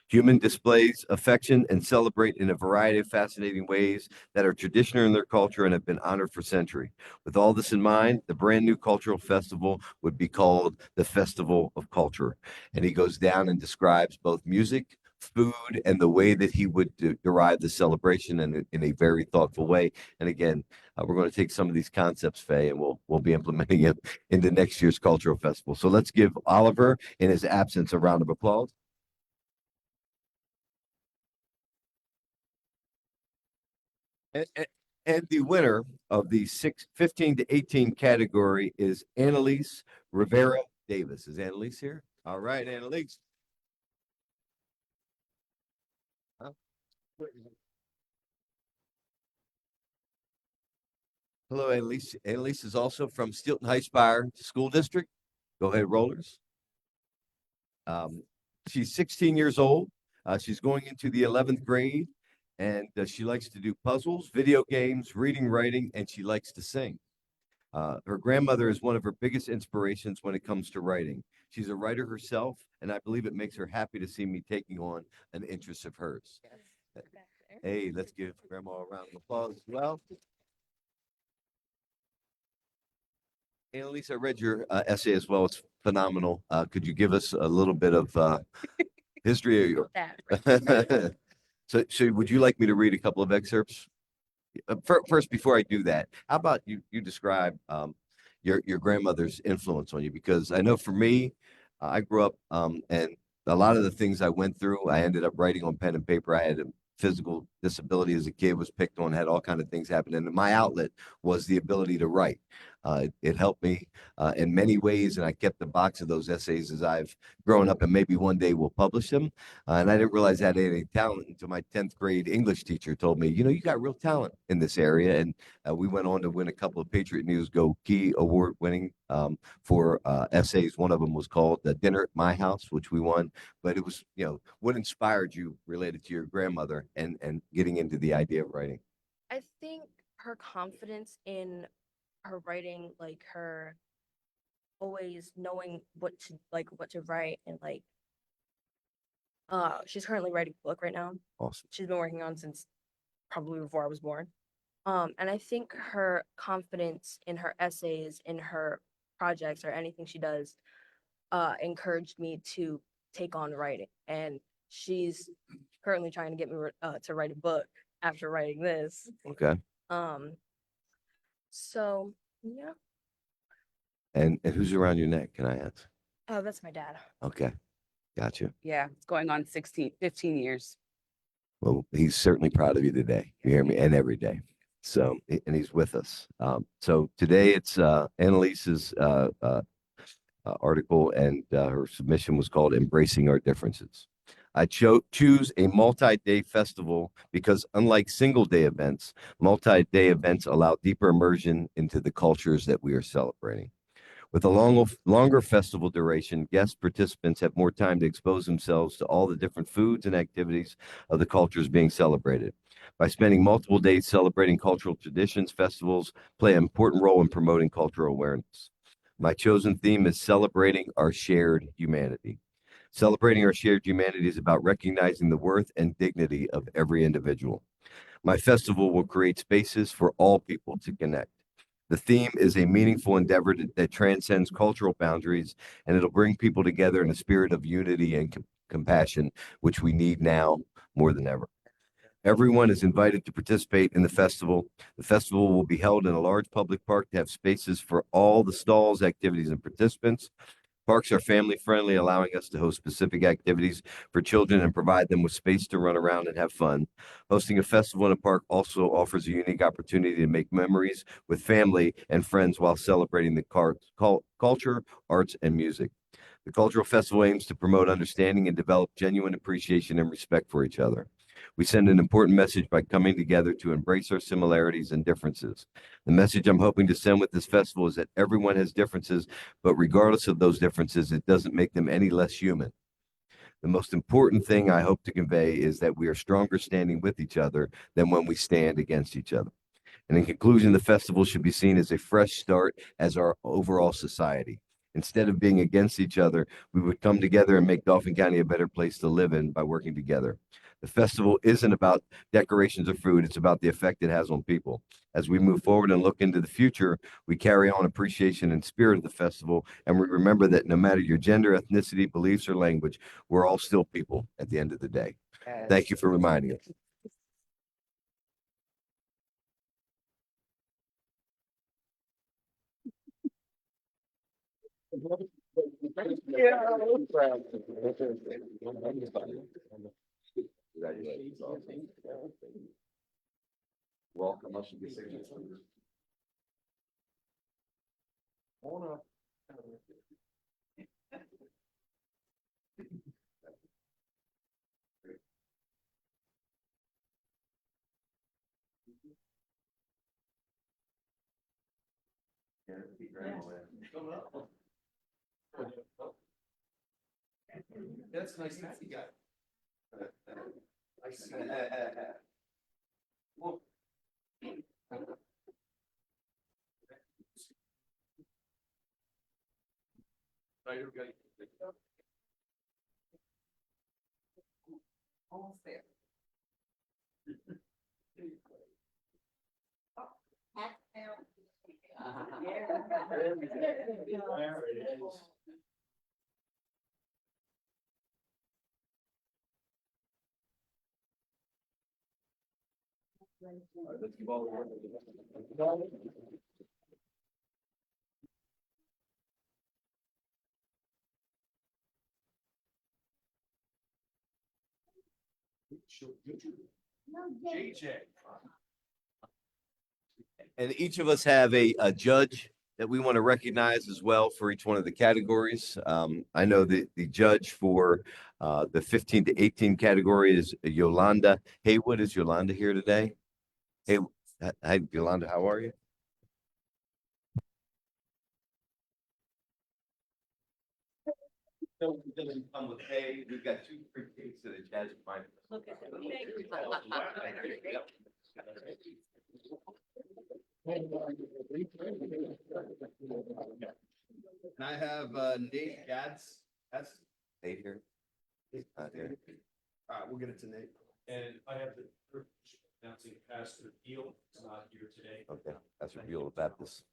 Human displays affection and celebrate in a variety of fascinating ways that are traditional in their culture and have been honored for centuries. With all this in mind, the brand new cultural festival would be called the Festival of Culture. And he goes down and describes both music, food, and the way that he would derive the celebration in a very thoughtful way. And again, we're going to take some of these concepts, Faye, and we'll be implementing it into next year's cultural festival. So let's give Oliver, in his absence, a round of applause. And the winner of the 15 to 18 category is Annalise Rivera Davis. Is Annalise here? All right, Annalise. Hello, Annalise. Annalise is also from Stilton High Spire School District. Go ahead, Rollers. Um, she's 16 years old. She's going into the 11th grade, and she likes to do puzzles, video games, reading, writing, and she likes to sing. Her grandmother is one of her biggest inspirations when it comes to writing. She's a writer herself, and I believe it makes her happy to see me taking on an interest of hers. Hey, let's give Grandma a round of applause as well. Annalise, I read your essay as well. It's phenomenal. Could you give us a little bit of history of your? So, would you like me to read a couple of excerpts? First, before I do that, how about you describe your grandmother's influence on you? Because I know for me, I grew up and a lot of the things I went through, I ended up writing on pen and paper. I had a physical disability as a kid, was picked on, had all kind of things happen, and my outlet was the ability to write. It helped me in many ways, and I kept the box of those essays as I've grown up, and maybe one day we'll publish them. And I didn't realize I had any talent until my 10th grade English teacher told me, you got real talent in this area. And we went on to win a couple of Patriot News Go Key Award winning for essays. One of them was called Dinner at My House, which we won. But it was, what inspired you related to your grandmother and getting into the idea of writing? I think her confidence in her writing, like her always knowing what to write, and she's currently writing a book right now. Awesome. She's been working on since probably before I was born. And I think her confidence in her essays, in her projects, or anything she does, encouraged me to take on writing. And she's currently trying to get me to write a book after writing this. Okay. So yeah. And who's around your neck, can I ask? Oh, that's my dad. Okay. Gotcha. Yeah, it's going on 15 years. Well, he's certainly proud of you today. You hear me? And every day. So, and he's with us. So today it's Annalise's article, and her submission was called Embracing Our Differences. I choose a multi-day festival because unlike single-day events, multi-day events allow deeper immersion into the cultures that we are celebrating. With a longer festival duration, guest participants have more time to expose themselves to all the different foods and activities of the cultures being celebrated. By spending multiple days celebrating cultural traditions, festivals play an important role in promoting cultural awareness. My chosen theme is celebrating our shared humanity. Celebrating our shared humanity is about recognizing the worth and dignity of every individual. My festival will create spaces for all people to connect. The theme is a meaningful endeavor that transcends cultural boundaries, and it'll bring people together in a spirit of unity and compassion, which we need now more than ever. Everyone is invited to participate in the festival. The festival will be held in a large public park to have spaces for all the stalls, activities, and participants. Parks are family friendly, allowing us to host specific activities for children and provide them with space to run around and have fun. Hosting a festival in a park also offers a unique opportunity to make memories with family and friends while celebrating the culture, arts, and music. The cultural festival aims to promote understanding and develop genuine appreciation and respect for each other. We send an important message by coming together to embrace our similarities and differences. The message I'm hoping to send with this festival is that everyone has differences, but regardless of those differences, it doesn't make them any less human. The most important thing I hope to convey is that we are stronger standing with each other than when we stand against each other. And in conclusion, the festival should be seen as a fresh start as our overall society. Instead of being against each other, we would come together and make Dauphin County a better place to live in by working together. The festival isn't about decorations or food, it's about the effect it has on people. As we move forward and look into the future, we carry on appreciation and spirit of the festival, and we remember that no matter your gender, ethnicity, beliefs, or language, we're all still people at the end of the day. Thank you for reminding us. Welcome. That's a nice hat you got. Almost there. And each of us have a judge that we want to recognize as well for each one of the categories. I know the judge for the 15 to 18 category is Yolanda Haywood. Is Yolanda here today? Hey, hi, Yolanda, how are you? So come with Hay. We've got two free cakes that it has. Look at them. And I have Nate Gads. That's Nate here. He's not here. All right, we'll get it to Nate. And I have the privilege of announcing Pastor Beal is not here today. Okay, that's a real Baptist.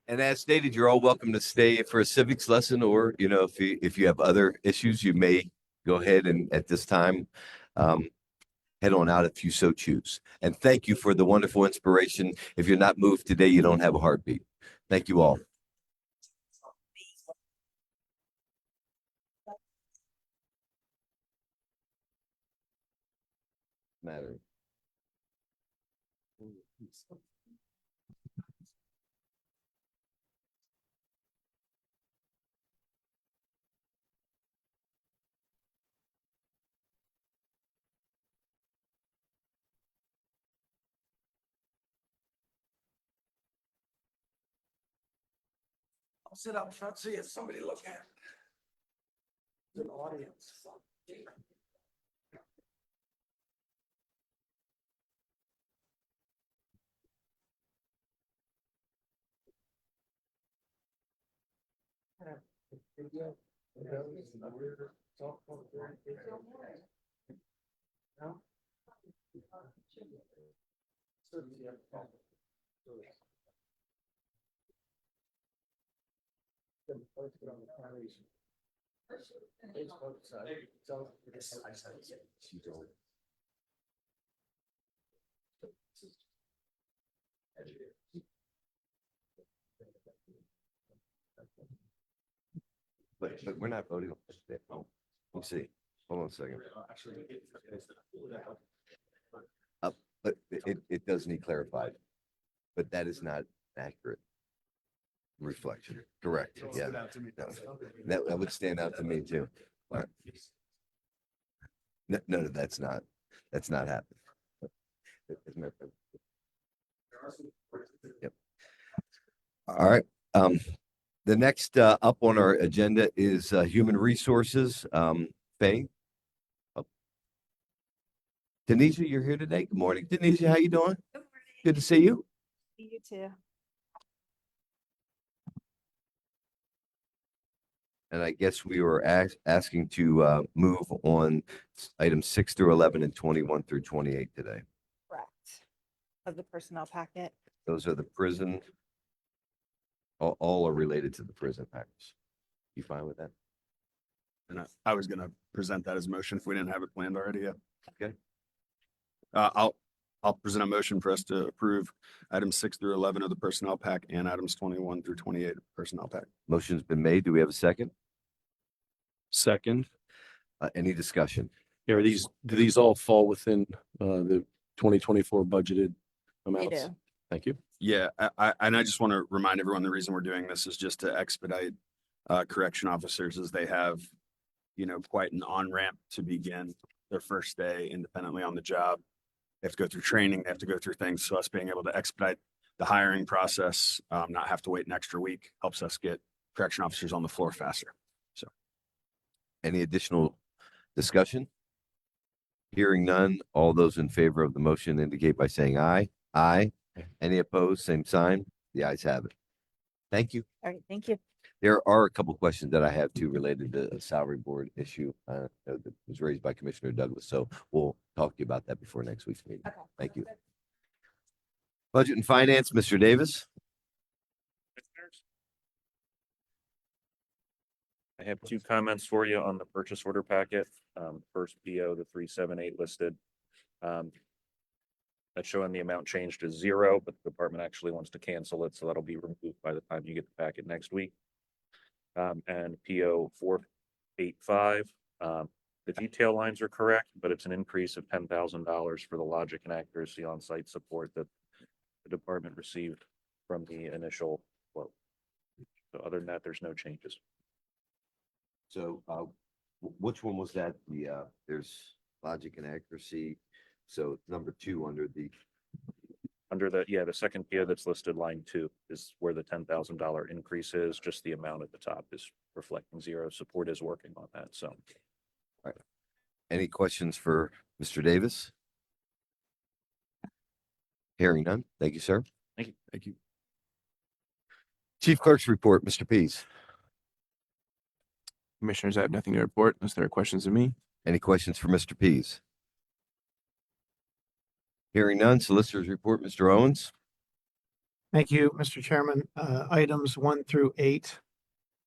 And as stated, you're all welcome to stay for a civics lesson, or if you have other issues, you may go ahead and at this time head on out if you so choose. And thank you for the wonderful inspiration. If you're not moved today, you don't have a heartbeat. Thank you all. Matter. I'll sit out front, see if somebody look at it. An audience. But we're not voting on this today. Oh, let's see. Hold on a second. But it does need clarified, but that is not accurate reflection. Correct. Yeah. No, that would stand out to me too. All right. No, that's not happening. Yep. All right. The next up on our agenda is human resources. Faye. Oh. Denisha, you're here today. Good morning, Denisha. How you doing? Good morning. Good to see you. You too. And I guess we were asking to move on items 6 through 11 and 21 through 28 today. Correct. Of the personnel packet. Those are the prison. All are related to the prison package. You fine with that? And I was gonna present that as a motion if we didn't have it planned already yet. Okay. I'll present a motion for us to approve items 6 through 11 of the personnel pack and items 21 through 28 of the personnel pack. Motion's been made. Do we have a second? Second, Any discussion? do these all fall within the 2024 budgeted amounts? do. Thank you. Yeah, and I just want to remind everyone, the reason we're doing this is just to expedite correction officers as they have, quite an on-ramp to begin their first day independently on the job. They have to go through training, they have to go through things. So us being able to expedite the hiring process, not have to wait an extra week, helps us get correction officers on the floor faster. Any additional discussion? Hearing none, all those in favor of the motion indicate by saying aye. Aye. Any opposed, same sign. The ayes have it. Thank you. All right, thank you. There are a couple questions that I have too related to a salary board issue that was raised by Commissioner Douglas. So we'll talk to you about that before next week's meeting. Okay. Thank you. Budget and Finance, Mr. Davis. I have two comments for you on the purchase order packet. First PO, the 378 listed. That's showing the amount changed to 0, but the department actually wants to cancel it, so that'll be removed by the time you get the packet next week. And PO 485, the detail lines are correct, but it's an increase of $10,000 for the logic and accuracy on-site support that the department received from the initial quote. So other than that, there's no changes. So which one was that? There's logic and accuracy. So number 2 under the the second PO that's listed, line 2, is where the $10,000 increase is. Just the amount at the top is reflecting 0. Support is working on that. So, all right. Any questions for Mr. Davis? Hearing none. Thank you, sir. thank you. Thank you. Chief Clerk's report, Mr. Pease. Commissioners, I have nothing to report unless there are questions of me. Any questions for Mr. Pease? Hearing none. Solicitor's report, Mr. Owens. Thank you, Mr. Chairman. Items 1 through 8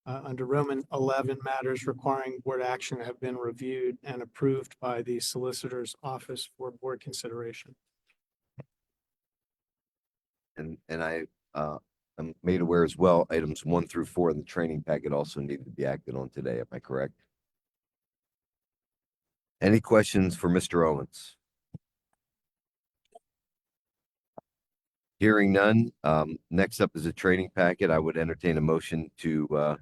under Roman 11 matters requiring board action have been reviewed and approved by the Solicitor's Office for board consideration. And I am made aware as well, items 1 through 4 in the training packet also need to be acted on today. Am I correct? Any questions for Mr. Owens? Hearing none. Next up is a training packet. I would entertain a motion to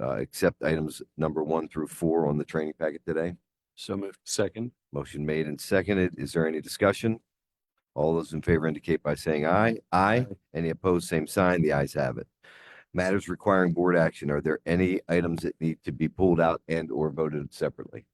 accept items number 1 through 4 on the training packet today. So moved. Second. Motion made and seconded. Is there any discussion? All those in favor indicate by saying aye. Aye. Any opposed, same sign. The ayes have it. Matters requiring board action. Are there any items that need to be pulled out and or voted separately?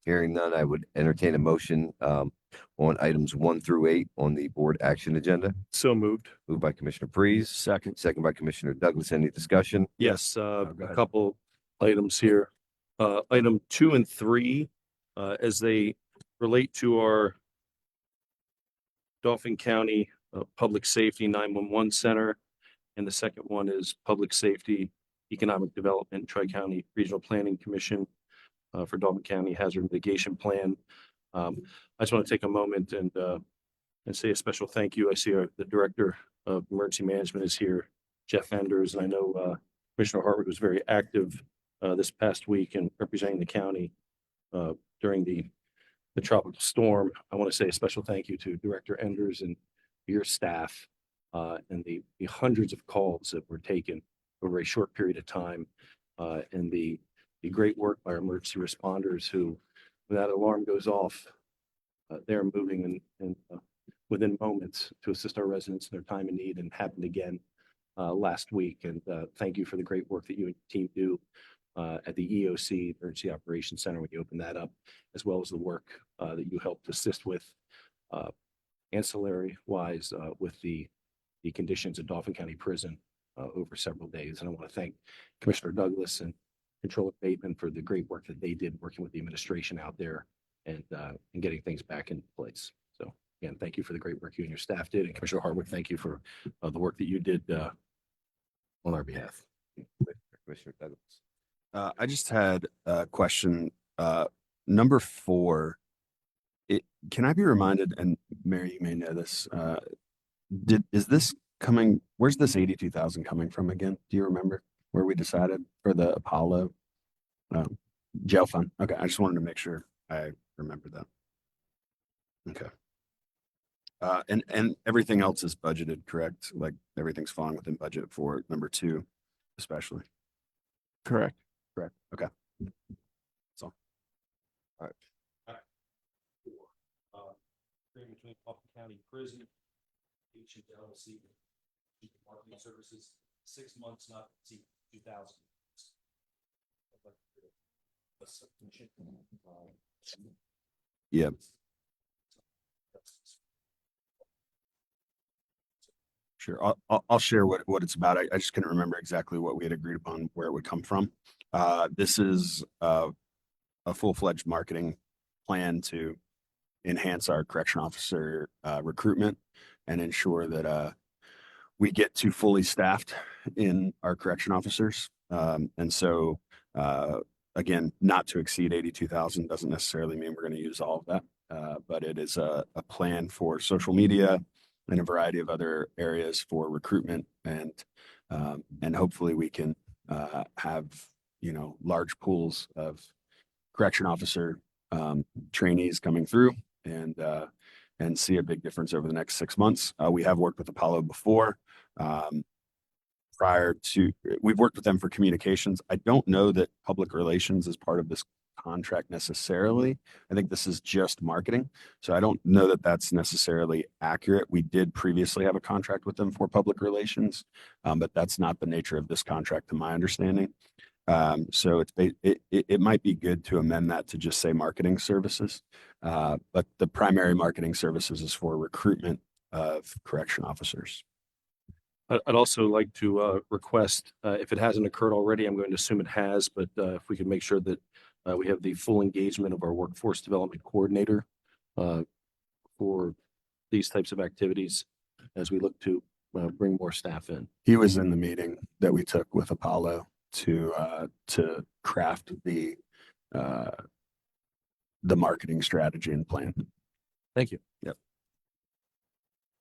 Hearing none, I would entertain a motion on items 1 through 8 on the board action agenda. So moved. Moved by Commissioner Freeze, Second. second by Commissioner Douglas. Any discussion? Yes, go a ahead. couple items here. Item 2 and 3, as they relate to our Dauphin County Public Safety 911 Center. And the second one is Public Safety Economic Development Tri-County Regional Planning Commission for Dauphin County Hazard Mitigation Plan. I just want to take a moment and say a special thank you. I see the Director of Emergency Management is here, Jeff Enders, and I know Commissioner Harwood was very active this past week in representing the county during the tropical storm. I want to say a special thank you to Director Enders and your staff and the hundreds of calls that were taken over a short period of time and the great work by our emergency responders who, when that alarm goes off, they're moving in within moments to assist our residents in their time of need, and happened again last week. And thank you for the great work that you and your team do at the EOC, Emergency Operations Center, when you open that up, as well as the work that you helped assist with ancillary wise with the conditions at Dauphin County Prison over several days. And I want to thank Commissioner Douglas and Controller Bateman for the great work that they did working with the administration out there and getting things back into place. So again, thank you for the great work you and your staff did. And Commissioner Harwood, thank you for the work that you did on our behalf. Commissioner Douglas. I just had a question. Number 4, can I be reminded, and Mary, you may know this, is this coming, where's this 82,000 coming from again? Do you remember where we decided for the Apollo jail fund? Okay, I just wanted to make sure I remember that. Okay. And everything else is budgeted, correct? Like everything's falling within budget for number 2, especially. Correct. Correct. Okay. That's all. All right. agreement between Dauphin County Prison, Agent LLC, marketing services, 6 months, not to exceed 2,000. Yeah. Sure. I'll share what it's about. I just couldn't remember exactly what we had agreed upon, where it would come from. This is a full-fledged marketing plan to enhance our correction officer recruitment and ensure that we get to fully staffed in our correction officers. And so again, not to exceed 82,000 doesn't necessarily mean we're going to use all of that. But it is a plan for social media and a variety of other areas for recruitment, and hopefully we can have, you know, large pools of correction officer trainees coming through and see a big difference over the next 6 months. We have worked with Apollo before. We've worked with them for communications. I don't know that public relations is part of this contract necessarily. I think this is just marketing. So I don't know that that's necessarily accurate. We did previously have a contract with them for public relations, but that's not the nature of this contract, to my understanding. So it might be good to amend that to just say marketing services. But the primary marketing services is for recruitment of correction officers. I'd also like to request, if it hasn't occurred already, I'm going to assume it has, but if we can make sure that we have the full engagement of our workforce development coordinator for these types of activities as we look to bring more staff in. He was in the meeting that we took with Apollo to craft the marketing strategy and plan. Thank you. Yep.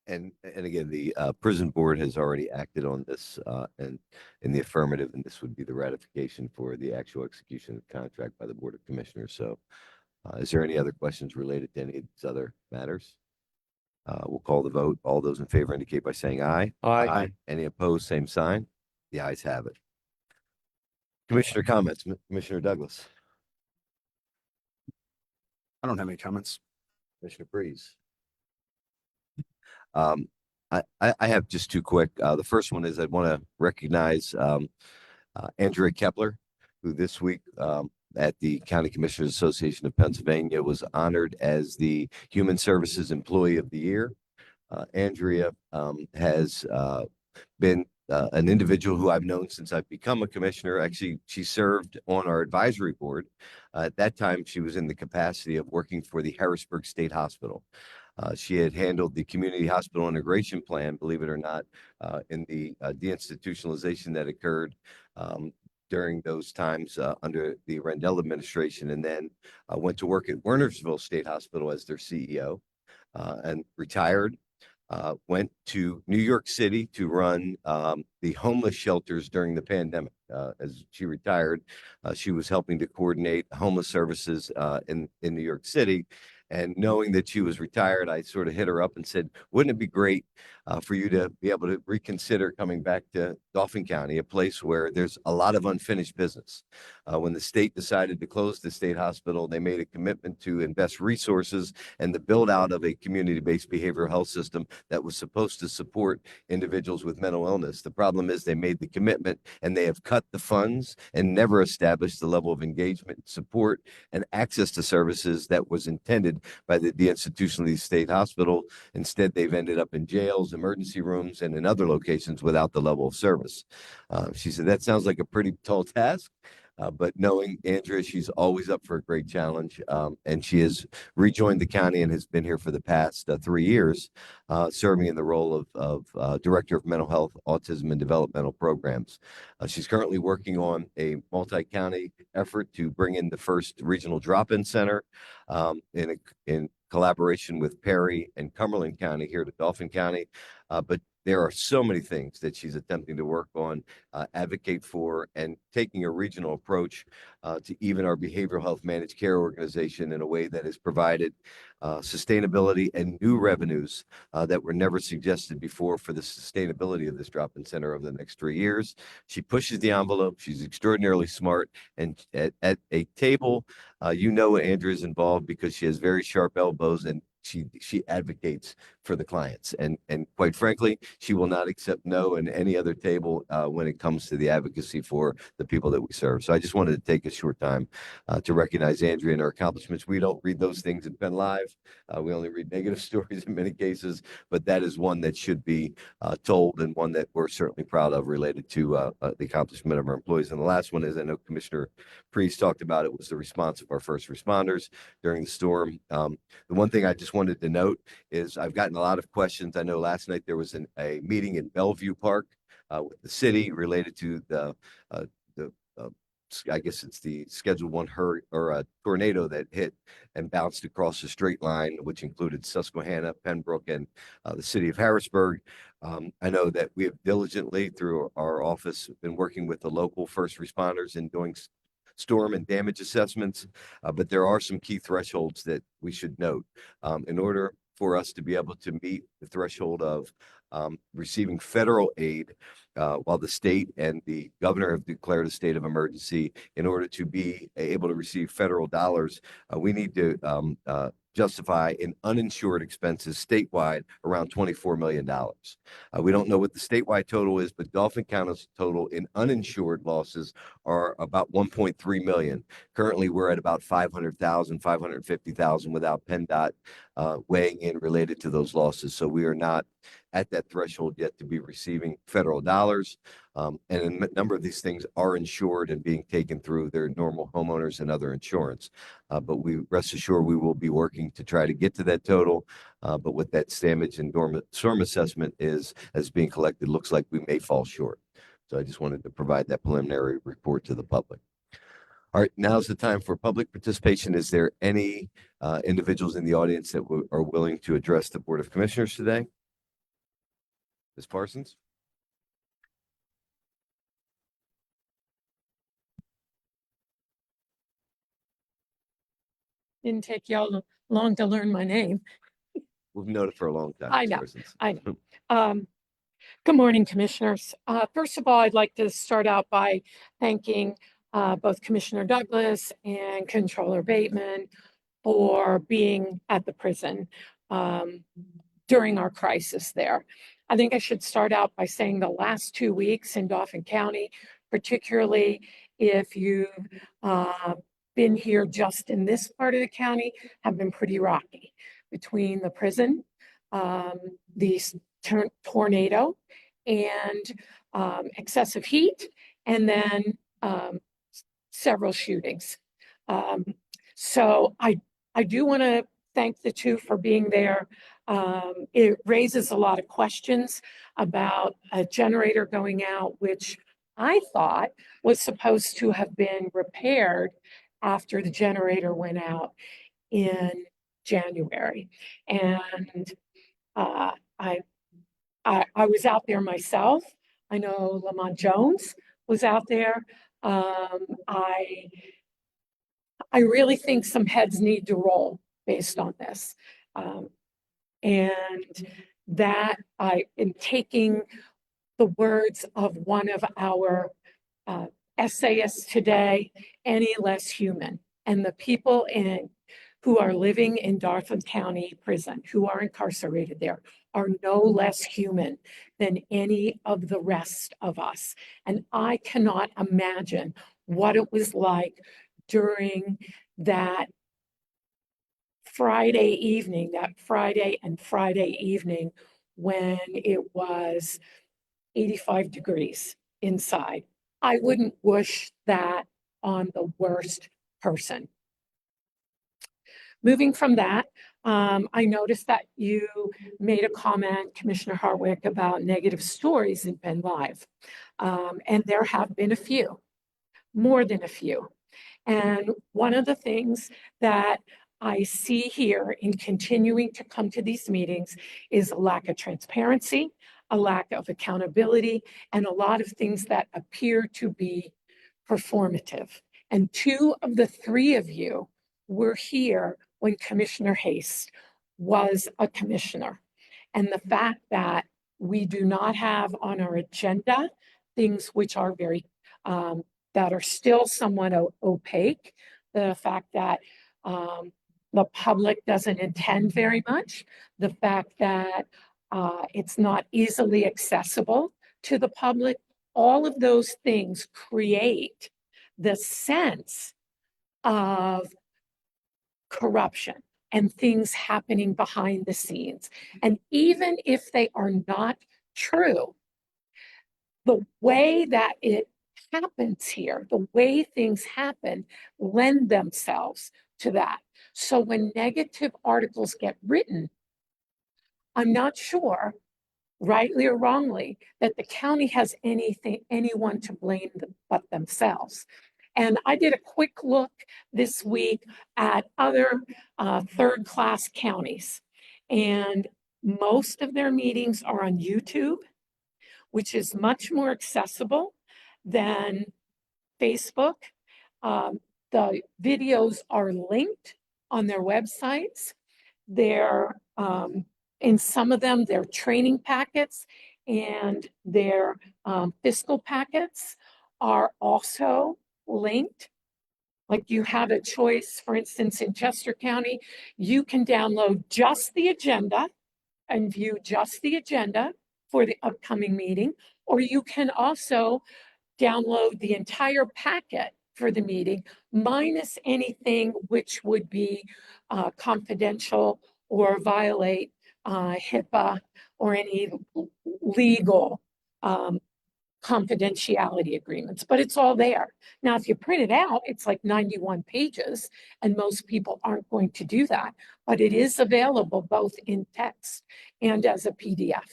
And again, the prison board has already acted on this and in the affirmative, and this would be the ratification for the actual execution of the contract by the Board of Commissioners. So is there any other questions related to any of these other matters? We'll call the vote. All those in favor indicate by saying aye. Aye. Any opposed, same sign. The ayes have it. Commissioner comments, Commissioner Douglas. I don't have any comments. Commissioner Breeze. I have just two quick. The first one is I want to recognize Andrea Kepler, who this week at the County Commissioners Association of Pennsylvania was honored as the Human Services Employee of the Year. Andrea has been an individual who I've known since I've become a commissioner. Actually, she served on our advisory board. At that time, she was in the capacity of working for the Harrisburg State Hospital. She had handled the community hospital integration plan, believe it or not, in the deinstitutionalization that occurred during those times under the Rendell administration, and then went to work at Wernersville State Hospital as their CEO and retired. Went to New York City to run the homeless shelters during the pandemic. As she retired, she was helping to coordinate homeless services in New York City. And knowing that she was retired, I sort of hit her up and said, wouldn't it be great for you to be able to reconsider coming back to Dauphin County, a place where there's a lot of unfinished business? When the state decided to close the state hospital, they made a commitment to invest resources and the build out of a community-based behavioral health system that was supposed to support individuals with mental illness. The problem is they made the commitment and they have cut the funds and never established the level of engagement, support, and access to services that was intended by the deinstitutionalized state hospital. Instead, they've ended up in jails, emergency rooms, and in other locations without the level of service. She said, that sounds like a pretty tall task. But knowing Andrea, she's always up for a great challenge. And she has rejoined the county and has been here for the past 3 years, serving in the role of Director of Mental Health, Autism, and Developmental Programs. She's currently working on a multi-county effort to bring in the first regional drop-in center in collaboration with Perry and Cumberland County here to Dauphin County. But there are so many things that she's attempting to work on, advocate for, and taking a regional approach to even our behavioral health managed care organization in a way that has provided sustainability and new revenues that were never suggested before for the sustainability of this drop-in center over the next 3 years. She pushes the envelope. She's extraordinarily smart. And at a table, Andrea is involved because she has very sharp elbows and she advocates for the clients, and quite frankly, she will not accept no in any other table when it comes to the advocacy for the people that we serve. So I just wanted to take a short time to recognize Andrea and her accomplishments. We don't read those things in Penn Live. We only read negative stories in many cases, but that is one that should be told, and one that we're certainly proud of, related to the accomplishment of our employees. And the last one is, I know Commissioner Priest talked about it, was the response of our first responders during the storm. The one thing I just wanted to note is I've gotten a lot of questions. I know last night there was a meeting in Bellevue Park with the city related to the I guess it's the Schedule 1 tornado that hit and bounced across the straight line, which included Susquehanna, Pembroke, and the city of Harrisburg. I know that we have diligently, through our office, been working with the local first responders in doing storm and damage assessments, but there are some key thresholds that we should note. In order for us to be able to meet the threshold of receiving federal aid, while the state and the governor have declared a state of emergency, in order to be able to receive federal dollars, we need to justify in uninsured expenses statewide around $24 million. We don't know what the statewide total is, but Dauphin County's total in uninsured losses are about 1.3 million. Currently, we're at about 500,000, 550,000 without PennDOT weighing in related to those losses. So we are not at that threshold yet to be receiving federal dollars. And a number of these things are insured and being taken through their normal homeowners and other insurance. But we rest assured we will be working to try to get to that total. But with that damage and storm assessment as being collected, looks like we may fall short. So I just wanted to provide that preliminary report to the public. All right, now's the time for public participation. Is there any individuals in the audience that are willing to address the Board of Commissioners today? Ms. Parsons? Didn't take y'all long to learn my name. We've known it for a long time. I know. Parsons. I know. Good morning, Commissioners. First of all, I'd like to start out by thanking both Commissioner Douglas and Controller Bateman for being at the prison during our crisis there. I think I should start out by saying the last 2 weeks in Dauphin County, particularly if you've been here just in this part of the county, have been pretty rocky, between the prison, the tornado, and excessive heat, and then several shootings. So I do want to thank the two for being there. It raises a lot of questions about a generator going out, which I thought was supposed to have been repaired after the generator went out in January. And I was out there myself. I know Lamont Jones was out there. I really think some heads need to roll based on this. And that I am taking the words of one of our essayists today, any less human. And the people who are living in Dauphin County Prison, who are incarcerated there, are no less human than any of the rest of us. And I cannot imagine what it was like during that Friday and Friday evening, when it was 85 degrees inside. I wouldn't wish that on the worst person. Moving from that, I noticed that you made a comment, Commissioner Hartwick, about negative stories in Penn Live. And there have been a few, more than a few. And one of the things that I see here in continuing to come to these meetings is a lack of transparency, a lack of accountability, and a lot of things that appear to be performative. And 2 of the 3 of you were here when Commissioner Haste was a commissioner. And the fact that we do not have on our agenda things which are very, that are still somewhat opaque, the fact that the public doesn't attend very much, the fact that it's not easily accessible to the public, all of those things create the sense of corruption and things happening behind the scenes. And even if they are not true, the way that it happens here, the way things happen, lend themselves to that. So when negative articles get written, I'm not sure, rightly or wrongly, that the county has anyone to blame but themselves. And I did a quick look this week at other third-class counties, and most of their meetings are on YouTube, which is much more accessible than Facebook. The videos are linked on their websites. They're in some of them, they're training packets, and their fiscal packets are also linked. Like you have a choice, for instance, in Chester County, you can download just the agenda and view just the agenda for the upcoming meeting, or you can also download the entire packet for the meeting, minus anything which would be confidential or violate HIPAA or any legal confidentiality agreements, but it's all there. Now, if you print it out, it's like 91 pages, and most people aren't going to do that, but it is available both in text and as a PDF.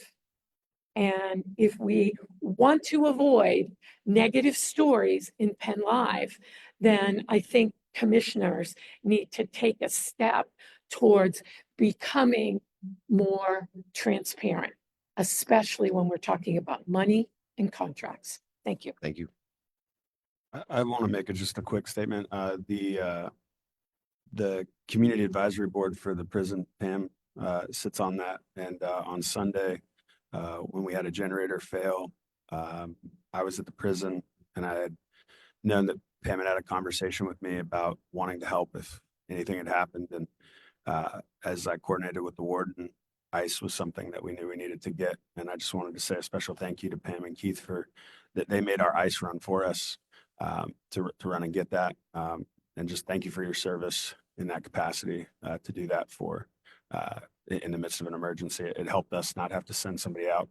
And if we want to avoid negative stories in Penn Live, then I think commissioners need to take a step towards becoming more transparent, especially when we're talking about money and contracts. Thank you. Thank you. I want to make just a quick statement. The community advisory board for the prison, Pam, sits on that. And on Sunday, when we had a generator fail, I was at the prison, and I had known that Pam had a conversation with me about wanting to help if anything had happened. And as I coordinated with the warden, ice was something that we knew we needed to get. And I just wanted to say a special thank you to Pam and Keith for that. They made our ice run for us to run and get that. And just thank you for your service in that capacity to do that for in the midst of an emergency. It helped us not have to send somebody out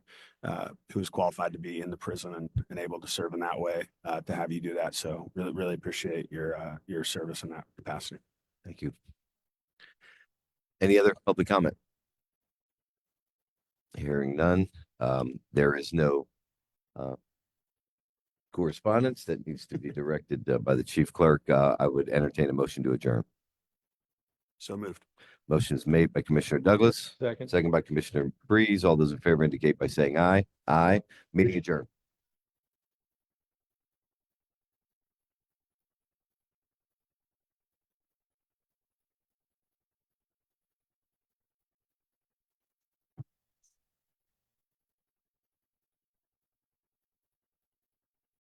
who is qualified to be in the prison and able to serve in that way to have you do that. So really, really appreciate your service in that capacity. Thank you. Any other public comment? Hearing none. There is no correspondence that needs to be directed by the chief clerk. I would entertain a motion to adjourn. So moved. Motion is made by Commissioner Douglas. Second by Commissioner Breeze. All those in favor indicate by saying aye. Aye. Meeting adjourned.